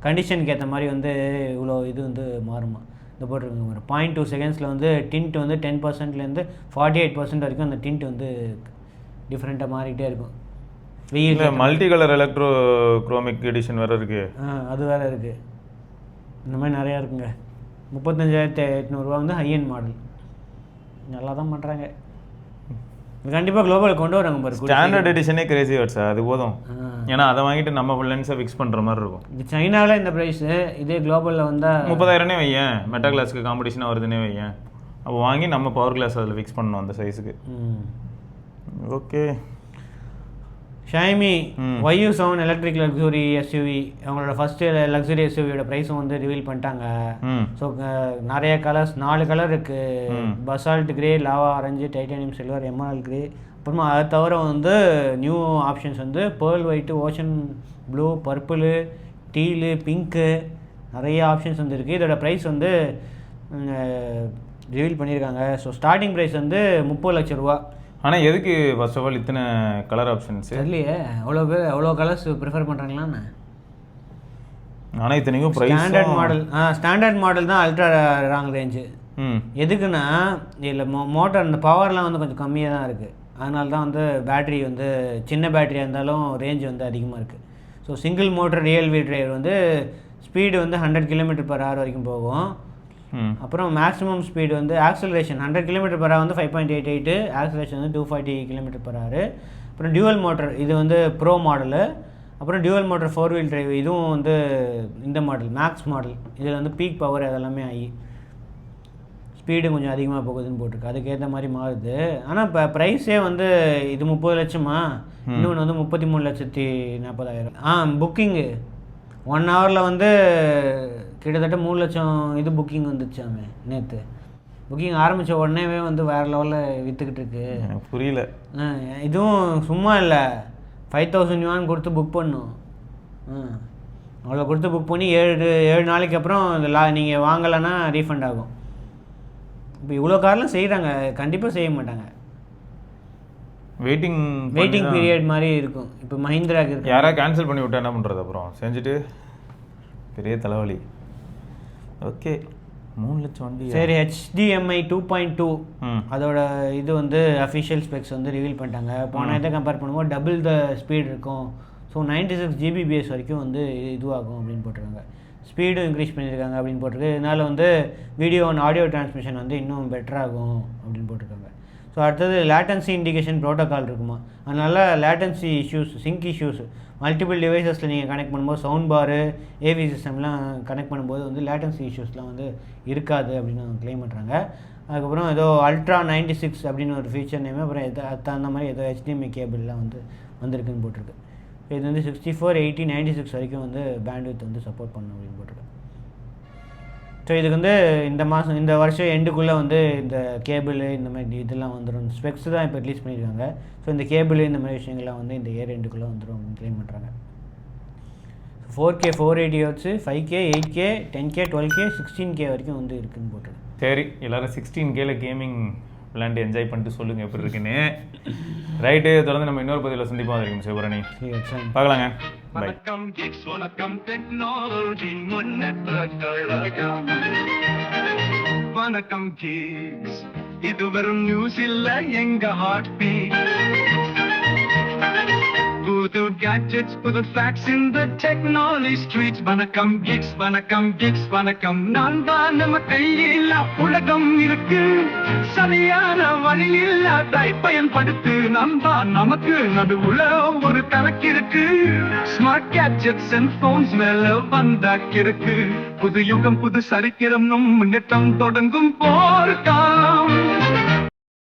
கண்டிஷனுக்கு ஏற்ற மாதிரி வந்து இவ்வளோ இது வந்து மாறுமா இந்த போட்டிருக்காங்க. ஒரு 0.2 seconds வந்து டிண்ட் வந்து 10%லேருந்து 48% வரைக்கும் அந்த டிண்ட் வந்து டிஃப்ரெண்ட்டாக மாறிக்கிட்டே இருக்கும். வெயில் மல்டி கலர் எலக்ட்ரோக்ரோமிக் எடிஷன் வேறு இருக்குது. அது வேறு இருக்குது. இந்த மாதிரி நிறையா இருக்குங்க. 35,800 வந்து ஹையன் மாடல். நல்லா தான் பண்ணுறாங்க. கண்டிப்பாக குளோபல் கொண்டு வராங்க பாரு. ஸ்டாண்டர்ட் எடிஷனே கிரேசி வாட்ஸா, அது போதும். ஏன்னா அதை வாங்கிட்டு நம்ம லென்ஸை ஃபிக்ஸ் பண்ணுற மாதிரி இருக்கும். இது சைனாவில் இந்த ப்ரைஸு, இதே குளோபலில் வந்தால் 30,000 வையேன். மெட்டா கிளாஸுக்கு காம்படிஷனாக வருதுன்னே வையேன். அப்போ வாங்கி நம்ம பவர் கிளாஸ் அதில் ஃபிக்ஸ் பண்ணணும் அந்த சைஸுக்கு. Okay. ஷைமி YU7 electric luxury SUV அவங்களோட ஃபஸ்ட்டு லக்ஸுரி எஸ்யூவியோட ப்ரைஸும் வந்து ரிவீல் பண்ணிட்டாங்க. ஸோ நிறைய கலர்ஸ், 4 கலர் இருக்குது. Basalt grey, lava orange, titanium silver, emerald grey. அப்புறமா அதை தவிர வந்து நியூ ஆப்ஷன்ஸ் வந்து pearl white, ocean blue, purple, deal, pink, நிறைய ஆப்ஷன்ஸ் வந்து இருக்குது. இதோட ப்ரைஸ் வந்து ரிவீல் பண்ணியிருக்காங்க. ஸோ ஸ்டார்டிங் ப்ரைஸ் வந்து 30 லட்சம் ரூபா. ஆனால் எதுக்கு ஃபர்ஸ்ட் ஆஃப் ஆல் இத்தனை கலர் ஆப்ஷன்ஸ்? தெரியலையே, அவ்வளோ கலர்ஸ் ப்ரிஃபர் பண்ணுறாங்களான்னு. ஆனால் இத்தனைக்கும் ப்ரைஸ் ஸ்டாண்டர்ட் மாடல் தான் அல்ட்ரா லாங் ரேஞ்சு. எதுக்குன்னா இதில் மோட்டர் அந்த பவர்லாம் வந்து கொஞ்சம் கம்மியாக தான் இருக்குது. அதனால தான் வந்து பேட்ரி வந்து சின்ன பேட்டரியாக இருந்தாலும் ரேஞ்ச் வந்து அதிகமாக இருக்குது. So single motor rear wheel driver வந்து ஸ்பீடு வந்து 100 km/h வரைக்கும் போகும். அப்புறம் மேக்ஸிமம் ஸ்பீடு வந்து ஆக்சலரேஷன் 100 km/h வந்து 5.88, ஆக்சலரேஷன் வந்து 240 km/h. அப்புறம் டியூவல் மோட்டர், இது வந்து ப்ரோ மாடலு. அப்புறம் டியூவல் மோட்டர் 4 வீல் டிரைவ், இதுவும் வந்து இந்த மாடல் மேக்ஸ் மாடல். இதில் வந்து பீக் பவர் அதெல்லாமே ஆகி ஸ்பீடு கொஞ்சம் அதிகமாக போகுதுன்னு போட்டிருக்கு. அதுக்கேற்ற மாதிரி மாறுது. ஆனால் இப்போ ப்ரைஸே வந்து இது 30 லட்சமா, இன்னொன்று வந்து 33,40,000. புக்கிங்கு 1 hourல வந்து கிட்டத்தட்ட 3 லட்சம் இது புக்கிங் வந்துச்சாமே நேற்று. புக்கிங் ஆரம்பித்த உடனேவே வந்து வேறு லெவலில் விற்றுக்கிட்டு இருக்கு. எனக்கு புரியல. இதுவும் சும்மா இல்லை, 5000 yuan கொடுத்து புக் பண்ணும். அவ்வளோ கொடுத்து புக் பண்ணி 7 நாளைக்கு அப்புறம் நீங்கள் வாங்கலைன்னா ரீஃபண்ட் ஆகும். இப்போ இவ்வளோ கார்லாம் செய்கிறாங்க, கண்டிப்பாக செய்ய மாட்டாங்க. வெயிட்டிங் பீரியட் மாதிரி இருக்கும். இப்போ மஹிந்திராக்கு இருக்கு, யாராவது கேன்சல் பண்ணி விட்டா என்ன பண்ணுறது? அப்புறம் செஞ்சுட்டு பெரிய தலைவலி. ஓகே, 3 லட்சம் வண்டி. சரி, HDMI 2.2 அதோட இது வந்து அஃபிஷியல் ஸ்பெக்ஸ் வந்து ரிவீல் பண்ணிட்டாங்க. போன இதை கம்பேர் பண்ணும்போது டபுள் த ஸ்பீட் இருக்கும். ஸோ 96 Gbps வரைக்கும் வந்து இதுவாகும் அப்படின்னு போட்டிருக்காங்க. ஸ்பீடும் இன்க்ரீஸ் பண்ணியிருக்காங்க அப்படின்னு போட்டிருக்கு. இதனால் வந்து வீடியோ அண்ட் ஆடியோ டிரான்ஸ்மிஷன் வந்து இன்னும் பெட்டராகும் அப்படின்னு போட்டிருக்காங்க. ஸோ அடுத்தது லேட்டன்சி இண்டிகேஷன் ப்ரோட்டோக்கால் இருக்குமா, அதனால் latency issues, sync issues, multiple டிவைசஸில் நீங்கள் கனெக்ட் பண்ணும்போது சவுண்ட் பாரு, ஏவி சிஸ்டம்லாம் கனெக்ட் பண்ணும்போது வந்து லேட்டன்சி இஷ்யூஸ்லாம் வந்து இருக்காது அப்படின்னு அவங்க கிளைம் பண்ணுறாங்க. அதுக்கப்புறம் ஏதோ அல்ட்ரா 96 அப்படின்னு ஒரு ஃபீச்சர் நேம், அப்புறம் அந்த மாதிரி ஏதோ HDMI கேபிள்லாம் வந்து வந்திருக்குன்னு போட்டிருக்கு. இது வந்து 64, 80, 96 வரைக்கும் வந்து பேண்ட்வித் வந்து சப்போர்ட் பண்ணணும் அப்படின்னு போட்டிருக்கு. ஸோ இதுக்கு வந்து இந்த வருஷம் எண்டுக்குள்ளே வந்து இந்த கேபிள் இந்த மாதிரி இதெல்லாம் வந்துடும். ஸ்பெக்ஸ் தான் இப்போ ரிலீஸ் பண்ணியிருக்காங்க. ஸோ இந்த கேபிள் இந்த மாதிரி விஷயங்கள்லாம் வந்து இந்த இயர் எண்டுக்குள்ளே வந்துடும் அப்படின்னு கிளைம் பண்ணுறாங்க. 4K 480 Hz, 5K 8K 10K 12K 16K வரைக்கும் வந்து இருக்குன்னு போட்டிருக்கு. சரி, எல்லோரும் 16Kல கேமிங் விளையாண்டு என்ஜாய் பண்ணிட்டு சொல்லுங்கள் எப்படி இருக்குன்னு. ரைட்டு, தொடர்ந்து நம்ம இன்னொரு பதிவில் சந்திப்போம். வரைக்கும் சிவபரணி பார்க்கலாங்க. வணக்கம் கிட்ஸ், வணக்கம் டெக்னாலஜி முன்னேற்றங்கள். வணக்கம் கிட்ஸ், இது வெறும் நியூஸ் இல்ல, எங்க ஹார்ட் பீட். புது கேட்ஜெட்ஸ், புது facts in the technology streets. வணக்கம் கிட்ஸ், வணக்கம் கிட்ஸ், வணக்கம். நான் தான் நம்ம கையில் உலகம் இருக்கு, சரியான வழியில் அதை பயன்படுத்து. நமக்கு நடுவுல ஒரு கணக்கு இருக்கு. ஸ்மார்ட் கேட்ஜெட்ஸ் அண்ட் போன்ஸ் மேல வந்தாக்கிருக்கு. புது யுகம், புது சரித்திரம், முன்னேற்றம் தொடங்கும் போர்க்காலம்.